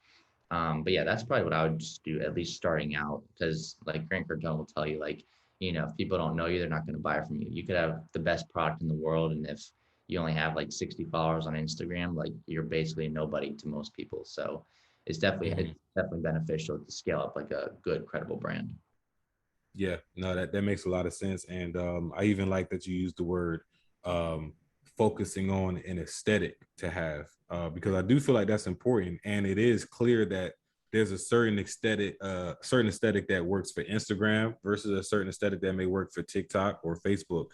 But yeah, that's probably what I would just do, at least starting out, because like Grant Cardone will tell you, like, if people don't know you, they're not going to buy from you. You could have the best product in the world, and if you only have like 60 followers on Instagram, like you're basically nobody to most people. So Mhm. it's definitely beneficial to scale up like a good, credible brand. Yeah, no, that makes a lot of sense. And I even like that you use the word um, focusing on an aesthetic to have, because I do feel like that's important. And it is clear that there's a certain aesthetic that works for Instagram versus a certain aesthetic that may work for TikTok or Facebook.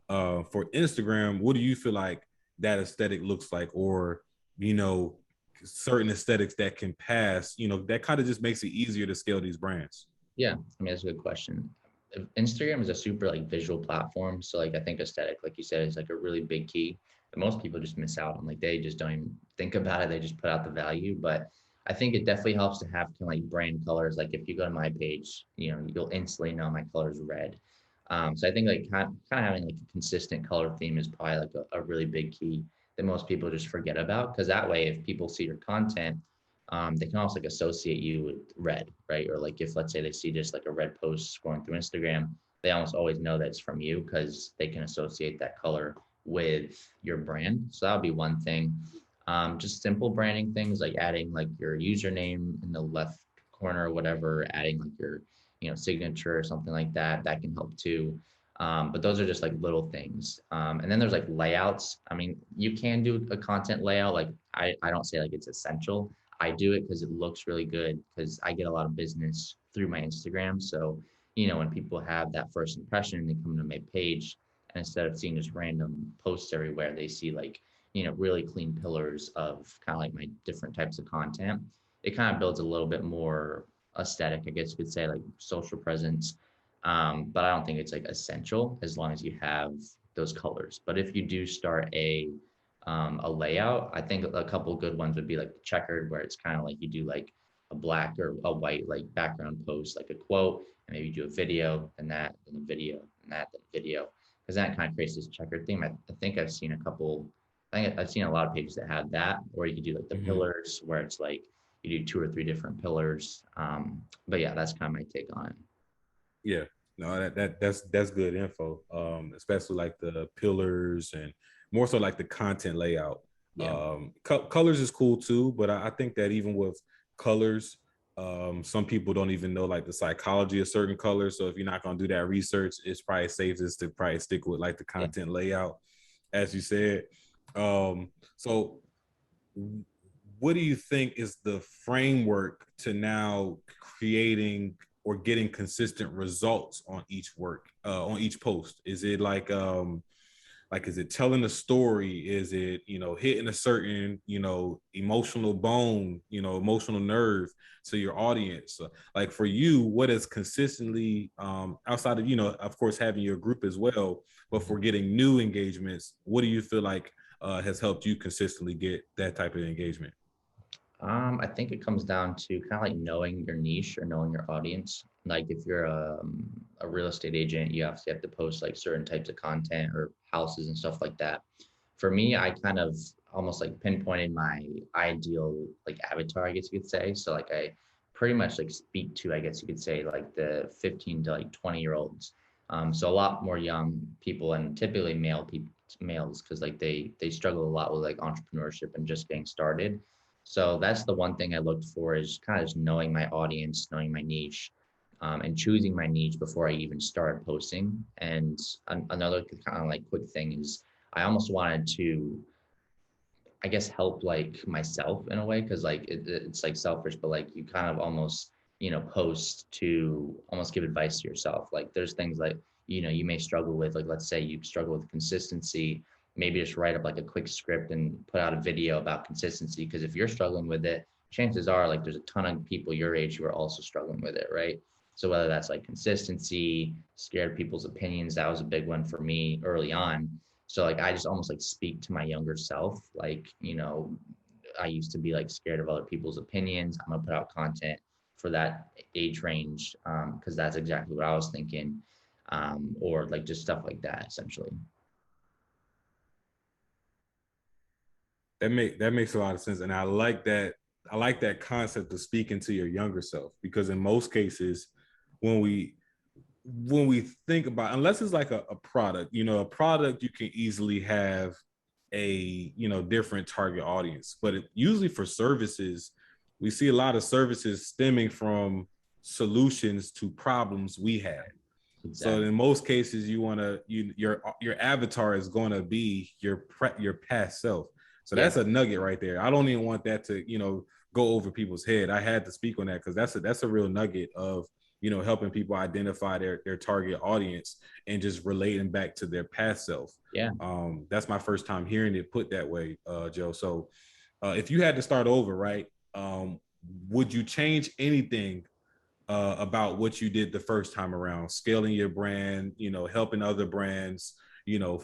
For Instagram, what do you feel like that aesthetic looks like? Or, you know, certain aesthetics that can pass, that kind of just makes it easier to scale these brands. Yeah, I mean, that's a good question. Instagram is a super like visual platform. So like I think aesthetic, like you said, is like a really big key that most people just miss out on. Like they just don't even think about it. They just put out the value. But I think it definitely helps to have kind of like brand colors. Like if you go to my page, you'll instantly know my color is red. So I think like kind of having like a consistent color theme is probably like a really big key that most people just forget about. Because that way, if people see your content, they can also like associate you with red, right? Or like if let's say they see just like a red post scrolling through Instagram, they almost always know that it's from you because they can associate that color with your brand. So that would be one thing. Just simple branding things like adding like your username in the left corner or whatever, adding like your signature or something like that. That can help too. But those are just like little things. And then there's like layouts. I mean, you can do a content layout. Like I don't say like it's essential. I do it because it looks really good because I get a lot of business through my Instagram. So, when people have that first impression and they come to my page, and instead of seeing just random posts everywhere, they see like, really clean pillars of kind of like my different types of content. It kind of builds a little bit more aesthetic, I guess you could say, like social presence. But I don't think it's like essential as long as you have those colors. But if you do start a layout, I think a couple good ones would be like the checkered, where it's kind of like you do like a black or a white like background post, like a quote, and maybe do a video and that, and a video and that, then video, because that kind of creates this checkered theme. I think I've seen a couple. I think I've seen a lot of pages that have that, or you could do like the Mhm. pillars, where it's like you do 2 or 3 different pillars. But yeah, that's kind of my take on it. Yeah, no, that's good info. Especially like the pillars and more so like the content layout. Yeah. Colors is cool too, but I think that even with colors, some people don't even know like the psychology of certain colors. So if you're not gonna do that research, it's probably safest to probably stick with like the Yeah. content layout, as you said. So what do you think is the framework to now creating or getting consistent results on each on each post? Is it like is it telling a story? Is it hitting a certain emotional bone, emotional nerve to your audience? Like for you, what is consistently outside of of course having your group as well, but for getting new engagements, what do you feel like has helped you consistently get that type of engagement? I think it comes down to kind of like knowing your niche or knowing your audience. Like if you're a real estate agent, you obviously have to post like certain types of content or houses and stuff like that. For me, I kind of almost like pinpointed my ideal like avatar, I guess you could say. So like I pretty much like speak to, I guess you could say, like the 15 to like 20-year-olds. So a lot more young people, and typically males, because like they struggle a lot with like entrepreneurship and just getting started. So that's the one thing I looked for, is kind of just knowing my audience, knowing my niche, and choosing my niche before I even started posting. And another kind of like quick thing is I almost wanted to, I guess, help like myself in a way, because like it's like selfish, but like you kind of almost, post to almost give advice to yourself. Like there's things like, you may struggle with, like let's say you struggle with consistency, maybe just write up like a quick script and put out a video about consistency, because if you're struggling with it, chances are like there's a ton of people your age who are also struggling with it, right? So whether that's like consistency, scared of people's opinions, that was a big one for me early on. So like I just almost like speak to my younger self, like, I used to be like scared of other people's opinions. I'm gonna put out content for that age range, because that's exactly what I was thinking, or like just stuff like that, essentially. That makes a lot of sense, and I like that. I like that concept of speaking to your younger self, because in most cases, when we think about, unless it's like a product, a product, you can easily have a different target audience. But usually for services, we see a lot of services stemming from solutions to problems we had. So Exactly. in most cases, your avatar is going to be your past self. So Yeah. that's a nugget right there. I don't even want that to go over people's head. I had to speak on that because that's a real nugget of helping people identify their target audience and just relating back to their past self. Yeah. That's my first time hearing it put that way, Joe. So if you had to start over, right, would you change anything about what you did the first time around, scaling your brand, helping other brands,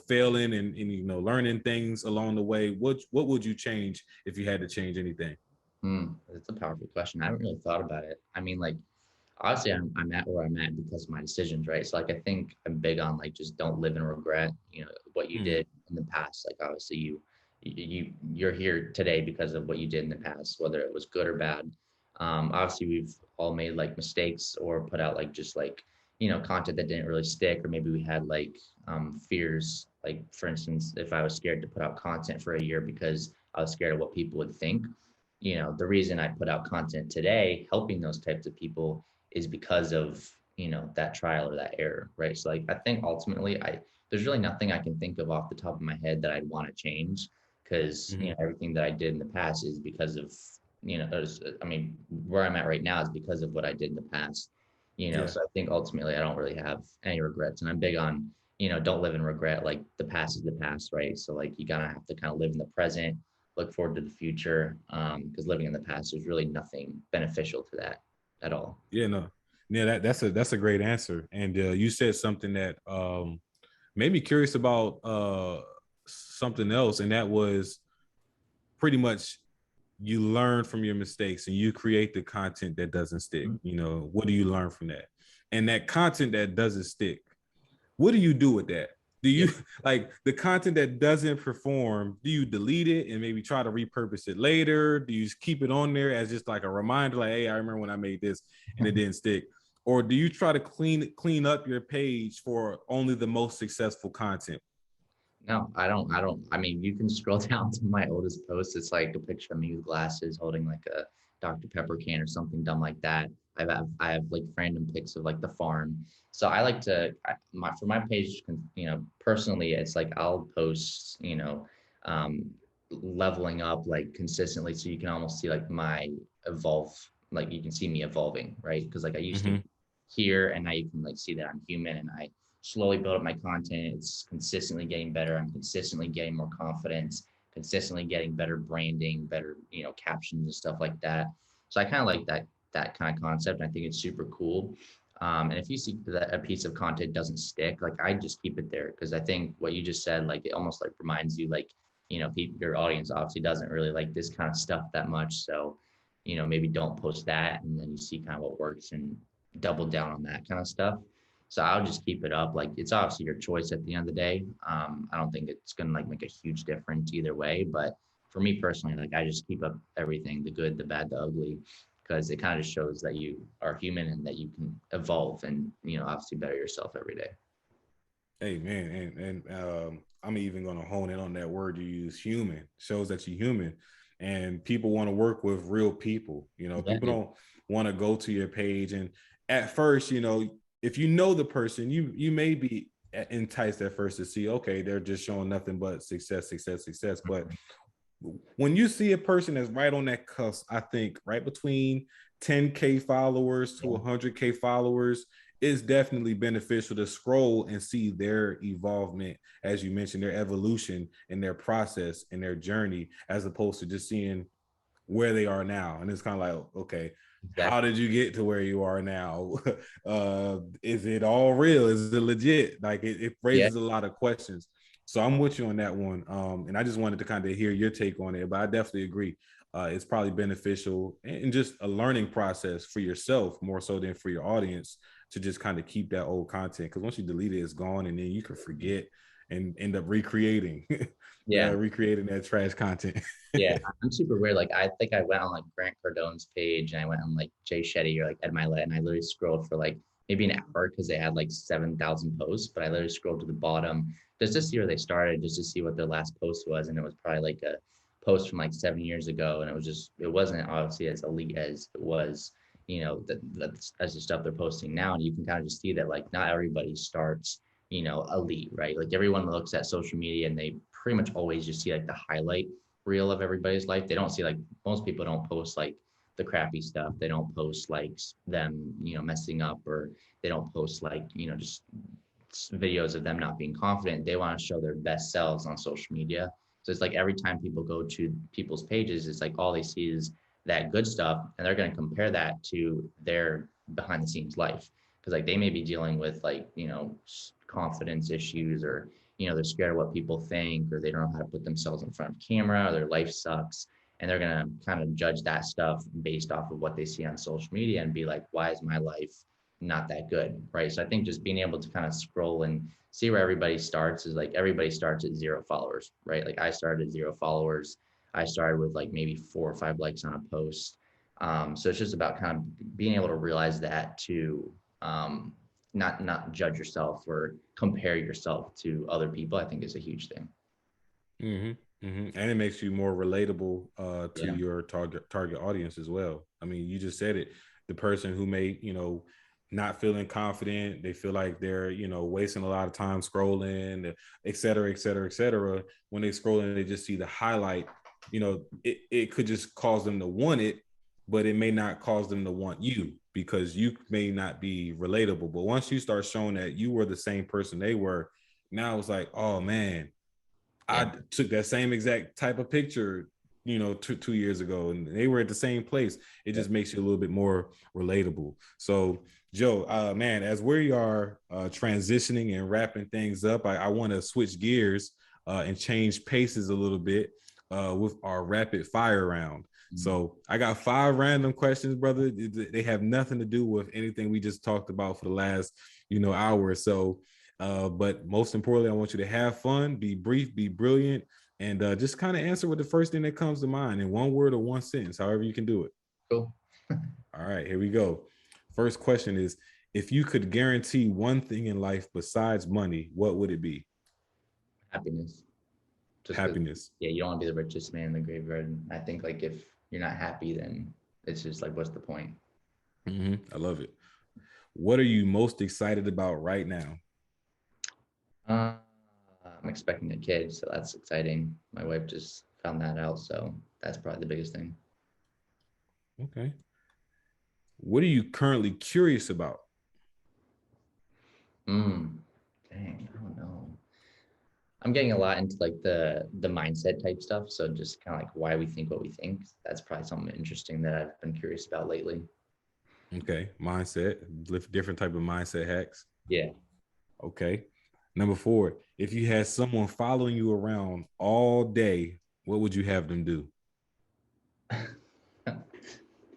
failing and learning things along the way? What would you change if you had to change anything? That's a powerful question. I haven't really thought about it. I mean, like, obviously I'm at where I'm at because of my decisions, right? So like I think I'm big on like just don't live in regret, what you Mm-hmm. did in the past. Like obviously you're here today because of what you did in the past, whether it was good or bad. Obviously we've all made like mistakes or put out like just like, content that didn't really stick, or maybe we had like fears. Like for instance, if I was scared to put out content for a year because I was scared of what people would think, the reason I put out content today, helping those types of people, is because of that trial or that error, right? So like I think ultimately there's really nothing I can think of off the top of my head that I'd want to change, because Mm-hmm. everything that I did in the past is because of I mean, where I'm at right now is because of what I did in the past. Yeah. So I think ultimately I don't really have any regrets, and I'm big on don't live in regret. Like the past is the past, right? So like you gotta have to kind of live in the present, look forward to the future, because living in the past, there's really nothing beneficial to that at all. Yeah. No. Yeah. That's a great answer. And you said something that made me curious about something else, and that was pretty much you learn from your mistakes and you create the content that doesn't stick. What do you learn from that? And that content that doesn't stick, what do you do with that? Do Yeah. you like the content that doesn't perform? Do you delete it and maybe try to repurpose it later? Do you keep it on there as just like a reminder, like, hey, I remember when I made this and it didn't stick? Or do you try to clean up your page for only the most successful content? No, I don't. I don't. I mean, you can scroll down to my oldest post. It's like a picture of me with glasses holding like a Dr. Pepper can or something dumb like that. I have like random pics of like the farm. So I like to for my page, personally, it's like I'll post, um, leveling up like consistently, so you can almost see like my evolve. Like you can see me evolving, right? Because like I used to Mm-hmm. be here, and now you can like see that I'm human, and I slowly build up my content. It's consistently getting better. I'm consistently getting more confidence, consistently getting better branding, better, captions and stuff like that. So I kind of like that kind of concept. I think it's super cool. And if you see that a piece of content doesn't stick, like I just keep it there, because I think what you just said, like it almost like reminds you, like, your audience obviously doesn't really like this kind of stuff that much. So, maybe don't post that, and then you see kind of what works and double down on that kind of stuff. So I'll just keep it up. Like it's obviously your choice at the end of the day. I don't think it's gonna like make a huge difference either way. But for me personally, like I just keep up everything, the good, the bad, the ugly, because it kind of just shows that you are human and that you can evolve and, obviously better yourself every day. Hey man, and I'm even gonna hone in on that word you use, human. Shows that you're human, and people want to work with real people. Yeah, People don't want to go to your page, and at first, if you know the person, you may be enticed at first to see, okay, they're just showing nothing but success, success, success. But when you see a person that's right on that cusp, I think right between 10K followers to 100K followers, it's definitely beneficial to scroll and see their evolvement, as you mentioned, their evolution and their process and their journey, as opposed to just seeing where they are now. And it's kind of like, okay, how did you get to where you are now? Is it all real? Is it legit? Like it raises a lot of questions. So I'm with you on that one. And I just wanted to kind of hear your take on it, but I definitely agree. It's probably beneficial and just a learning process for yourself more so than for your audience to just kind of keep that old content. Because once you delete it, it's gone, and then you can forget and end up recreating, recreating that trash content. Yeah, I'm super weird. Like, I think I went on like Grant Cardone's page and I went on like Jay Shetty or like Ed Milet, and I literally scrolled for like maybe an hour because they had like 7,000 posts. But I literally scrolled to the bottom just to see where they started, just to see what their last post was. And it was probably like a post from like 7 years ago. And it wasn't obviously as elite as it was, as the stuff they're posting now. And you can kind of just see that like not everybody starts, elite, right? Like everyone looks at social media and they pretty much always just see like the highlight reel of everybody's life. They don't see like most people don't post like the crappy stuff. They don't post like them, messing up, or they don't post like, just videos of them not being confident. They want to show their best selves on social media. So it's like every time people go to people's pages, it's like all they see is that good stuff, and they're going to compare that to their behind the scenes life, because like they may be dealing with like, confidence issues, or they're scared of what people think, or they don't know how to put themselves in front of camera, or their life sucks. And they're going to kind of judge that stuff based off of what they see on social media and be like, why is my life not that good? Right. So I think just being able to kind of scroll and see where everybody starts is like everybody starts at 0 followers, right? Like I started at 0 followers. I started with like maybe 4 or 5 likes on a post. So it's just about kind of being able to realize that to not judge yourself or compare yourself to other people, I think is a huge thing. And it makes you more relatable to your target audience as well. I mean, you just said it. The person who may, not feeling confident, they feel like they're, wasting a lot of time scrolling, et cetera, et cetera, et cetera. When they scroll and they just see the highlight, it could just cause them to want it, but it may not cause them to want you, because you may not be relatable. But once you start showing that you were the same person they were, now it's like, oh man, I took that same exact type of picture, 2 years ago, and they were at the same place. It just makes you a little bit more relatable. So Joe, man, as we are transitioning and wrapping things up, I want to switch gears and change paces a little bit with our rapid fire round. So I got 5 random questions, brother. They have nothing to do with anything we just talked about for the last, hour or so. But most importantly, I want you to have fun, be brief, be brilliant, and just kind of answer with the first thing that comes to mind in 1 word or 1 sentence, however you can do it. Cool. All right, here we go. First question is, if you could guarantee one thing in life besides money, what would it be? Happiness. Happiness. Yeah, you don't want to be the richest man in the graveyard. And I think like if you're not happy, then it's just like, what's the point? I love it. What are you most excited about right now? I'm expecting a kid, so that's exciting. My wife just found that out, so that's probably the biggest thing. Okay. What are you currently curious about? Dang, I don't know. I'm getting a lot into like the mindset type stuff. So just kind of like why we think what we think. That's probably something interesting that I've been curious about lately. Okay. Mindset, different type of mindset hacks. Yeah. Okay. Number 4, if you had someone following you around all day, what would you have them do?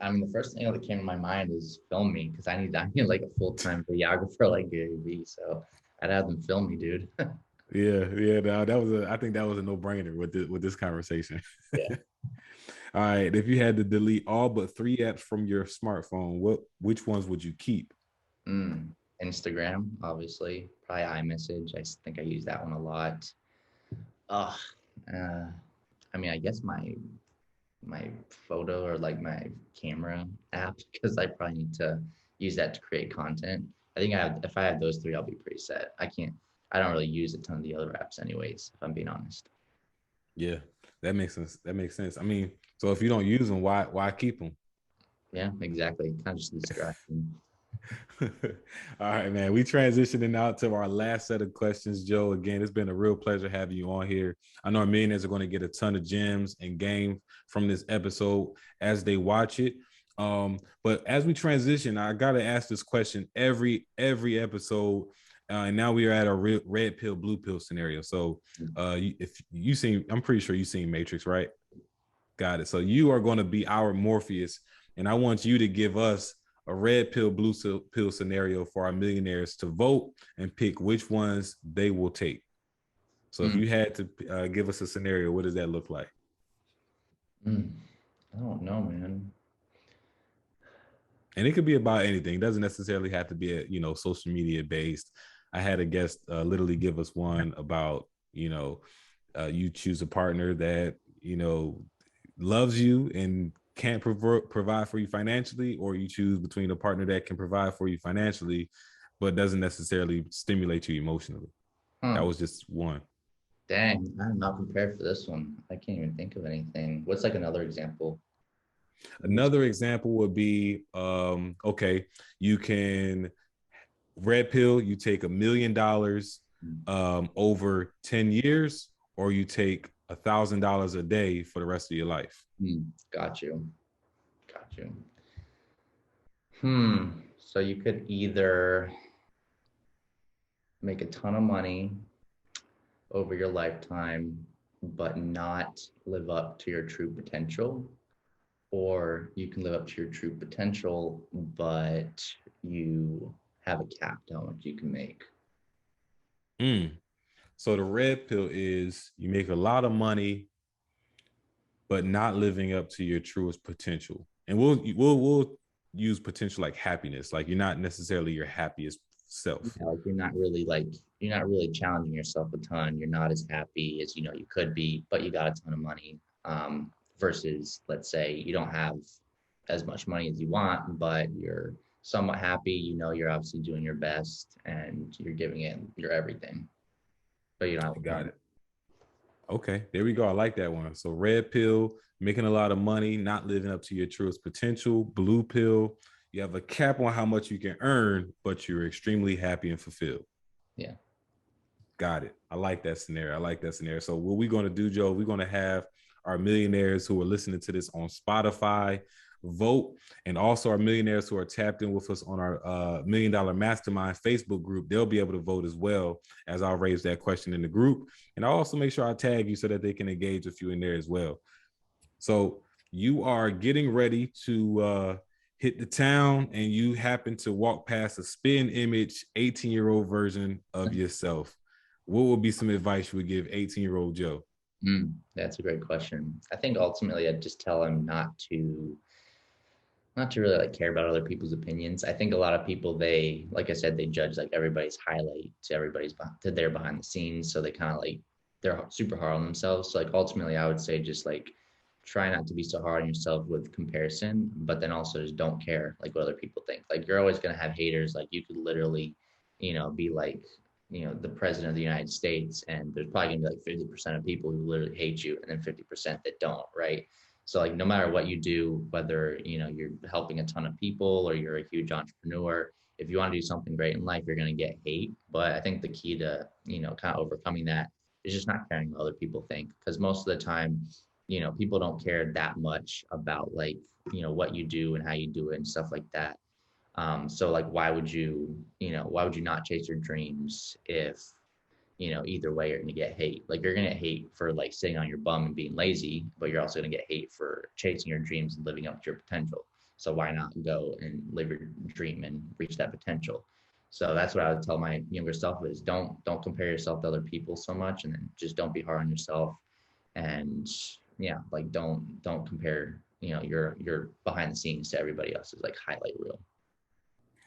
I mean, the first thing that came to my mind is film me, because I need like a full-time videographer like Gary Vee. So I'd have them film me, dude. Yeah. No, I think that was a no-brainer with this conversation. Yeah. All right. If you had to delete all but 3 apps from your smartphone, which ones would you keep? Mm, Instagram, obviously. Probably iMessage. I think I use that one a lot. Ugh. Uh, I mean, I guess my photo or like my camera app because I probably need to use that to create content. I think if I have those three, I'll be pretty set. I don't really use a ton of the other apps anyways, if I'm being honest. Yeah, that makes sense. That makes sense. I mean, so if you don't use them, why keep them? Yeah, exactly. Kind of just a distraction. All right, man. We transitioning out to our last set of questions, Joe. Again, it's been a real pleasure having you on here. I know our millionaires are going to get a ton of gems and game from this episode as they watch it. But as we transition, I gotta ask this question every episode. And now we are at a red pill, blue pill scenario. So if you seen, I'm pretty sure you've seen Matrix, right? Got it. So you are going to be our Morpheus, and I want you to give us a red pill, blue pill scenario for our millionaires to vote and pick which ones they will take. So if Mm, you had to give us a scenario, what does that look like? mm. I don't know, man. And it could be about anything. It doesn't necessarily have to be social media based. I had a guest literally give us one about you choose a partner that loves you and can't provide for you financially, or you choose between a partner that can provide for you financially but doesn't necessarily stimulate you emotionally. Huh. That was just one. Dang, I'm not prepared for this one. I can't even think of anything. What's like another example? Another example would be okay, you can red pill, you take $1 million over 10 years, or you take $1,000 a day for the rest of your life. Got you. Got you. So you could either make a ton of money over your lifetime, but not live up to your true potential, or you can live up to your true potential, but you have a cap to how much you can make. Mm. So the red pill is you make a lot of money, but not living up to your truest potential. And we'll use potential like happiness. Like you're not necessarily your happiest self. Like you're not really challenging yourself a ton. You're not as happy as you could be, but you got a ton of money. Versus, let's say you don't have as much money as you want, but you're somewhat happy. You're obviously doing your best and you're giving it your everything, but you don't have a Got plan. it. Okay, there we go. I like that one. So red pill, making a lot of money, not living up to your truest potential. Blue pill, you have a cap on how much you can earn, but you're extremely happy and fulfilled. Yeah. Got it. I like that scenario. I like that scenario. So what we're going to do, Joe, we're going to have our millionaires who are listening to this on Spotify vote, and also our millionaires who are tapped in with us on our $1 Million Mastermind Facebook group. They'll be able to vote as well, as I'll raise that question in the group. And I'll also make sure I tag you so that they can engage with you in there as well. So you are getting ready to hit the town, and you happen to walk past a spin image 18-year-old version of yourself. What would be some advice you would give 18-year-old Joe? That's a great question. I think ultimately I'd just tell him not to really like care about other people's opinions. I think a lot of people, they, like I said, they judge like everybody's highlights, to their behind the scenes. So they kind of like, they're super hard on themselves. So like ultimately I would say just like try not to be so hard on yourself with comparison, but then also just don't care like what other people think. Like you're always going to have haters. Like you could literally, be like, the president of the United States, and there's probably gonna be like 50% of people who literally hate you and then 50% that don't, right? So like no matter what you do, whether you're helping a ton of people or you're a huge entrepreneur, if you want to do something great in life, you're going to get hate. But I think the key to kind of overcoming that is just not caring what other people think, because most of the time people don't care that much about like what you do and how you do it and stuff like that. So like why would you not chase your dreams if either way you're going to get hate. Like you're going to get hate for like sitting on your bum and being lazy, but you're also going to get hate for chasing your dreams and living up to your potential. So why not go and live your dream and reach that potential? So that's what I would tell my younger self is don't compare yourself to other people so much, and then just don't be hard on yourself, and Yeah, like don't compare, your behind the scenes to everybody else's like highlight reel.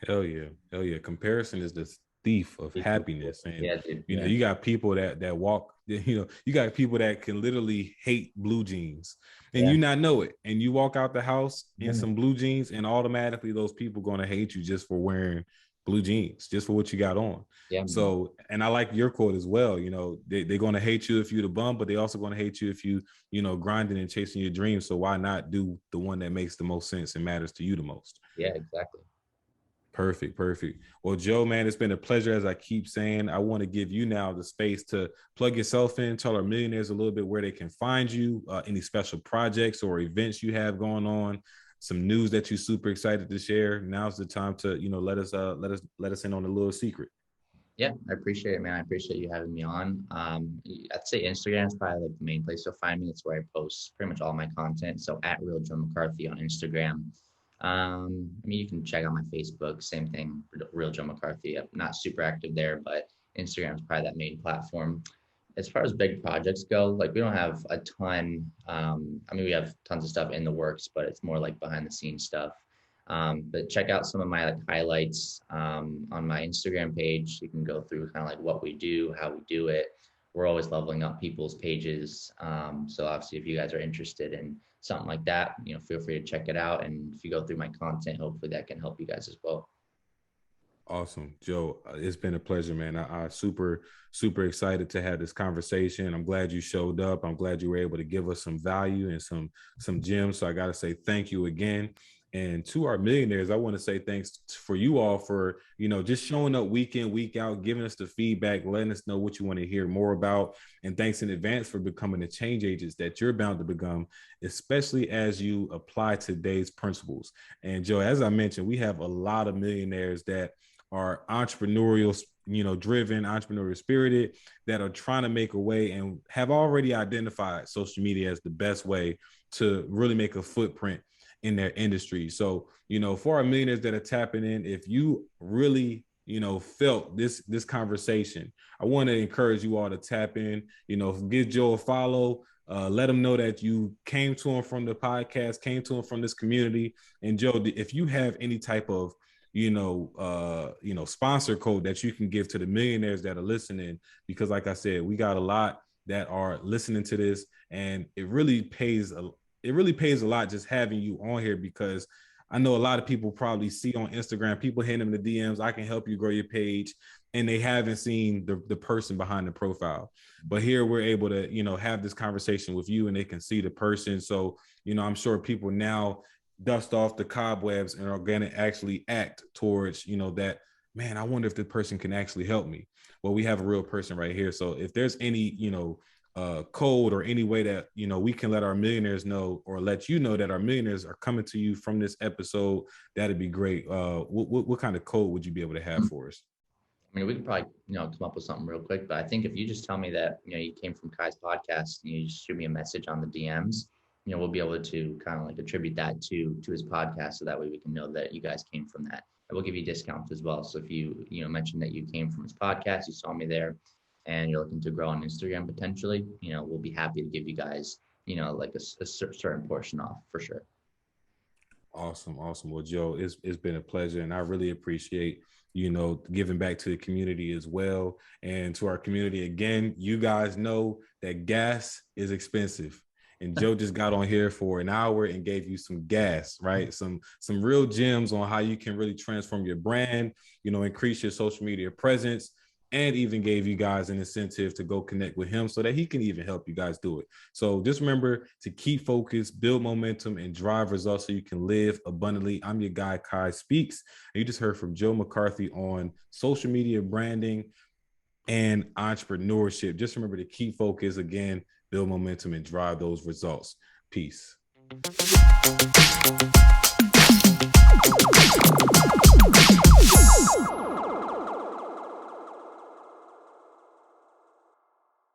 Hell yeah. Hell yeah. Comparison is the thief of happiness. And Yeah, dude. you know, Yeah. you got people that walk, you got people that can literally hate blue jeans and Yeah. you not know it. And you walk out the house in Yeah. some blue jeans, and automatically those people gonna hate you just for wearing blue jeans, just for what you got on. Yeah. So, and I like your quote as well. They're gonna hate you if you the bum, but they also gonna hate you if grinding and chasing your dreams. So why not do the one that makes the most sense and matters to you the most? Yeah, exactly. Perfect, perfect. Well, Joe, man, it's been a pleasure. As I keep saying, I want to give you now the space to plug yourself in, tell our millionaires a little bit where they can find you, any special projects or events you have going on, some news that you're super excited to share. Now's the time to, let us in on a little secret. Yeah, I appreciate it, man. I appreciate you having me on. I'd say Instagram is probably like the main place you'll find me. It's where I post pretty much all my content. So at Real Joe McCarthy on Instagram. I mean, you can check out my Facebook, same thing, Real Joe McCarthy. I'm not super active there, but Instagram is probably that main platform. As far as big projects go, like we don't have a ton. I mean, we have tons of stuff in the works, but it's more like behind the scenes stuff. But check out some of my like highlights on my Instagram page. You can go through kind of like what we do, how we do it. We're always leveling up people's pages. So obviously, if you guys are interested in something like that, feel free to check it out. And if you go through my content, hopefully that can help you guys as well. Awesome, Joe. It's been a pleasure, man. I super, super excited to have this conversation. I'm glad you showed up. I'm glad you were able to give us some value and some gems. So I got to say thank you again. And to our millionaires, I want to say thanks for you all for, just showing up week in, week out, giving us the feedback, letting us know what you want to hear more about. And thanks in advance for becoming the change agents that you're bound to become, especially as you apply today's principles. And Joe, as I mentioned, we have a lot of millionaires that are entrepreneurial, driven, entrepreneurial spirited, that are trying to make a way and have already identified social media as the best way to really make a footprint in their industry. So, for our millionaires that are tapping in, if you really, felt this conversation, I want to encourage you all to tap in, give Joe a follow, let him know that you came to him from the podcast, came to him from this community. And Joe, if you have any type of sponsor code that you can give to the millionaires that are listening, because like I said, we got a lot that are listening to this, and it really pays a lot just having you on here, because I know a lot of people probably see on Instagram, people hitting them the DMs, I can help you grow your page, and they haven't seen the person behind the profile. But here we're able to, have this conversation with you, and they can see the person. So, I'm sure people now dust off the cobwebs and are going to actually act towards, that, man, I wonder if the person can actually help me. Well, we have a real person right here. So if there's any, code or any way that, we can let our millionaires know, or let you know that our millionaires are coming to you from this episode, that'd be great. What kind of code would you be able to have for us? I mean, we could probably, come up with something real quick, but I think if you just tell me that, you came from Kai's podcast, and you just shoot me a message on the DMs, we'll be able to kind of like attribute that to his podcast. So that way we can know that you guys came from that. And we'll give you discounts as well. So if you, mentioned that you came from his podcast, you saw me there, and you're looking to grow on Instagram potentially, we'll be happy to give you guys, like a certain portion off for sure. Awesome. Awesome. Well, Joe, it's been a pleasure, and I really appreciate, giving back to the community as well. And to our community, again, you guys know that gas is expensive. And Joe just got on here for an hour and gave you some gas, right? Some real gems on how you can really transform your brand, increase your social media presence, and even gave you guys an incentive to go connect with him so that he can even help you guys do it. So just remember to keep focused, build momentum, and drive results so you can live abundantly. I'm your guy, Kai Speaks. And you just heard from Joe McCarthy on social media branding and entrepreneurship. Just remember to keep focused, again, build momentum, and drive those results. Peace.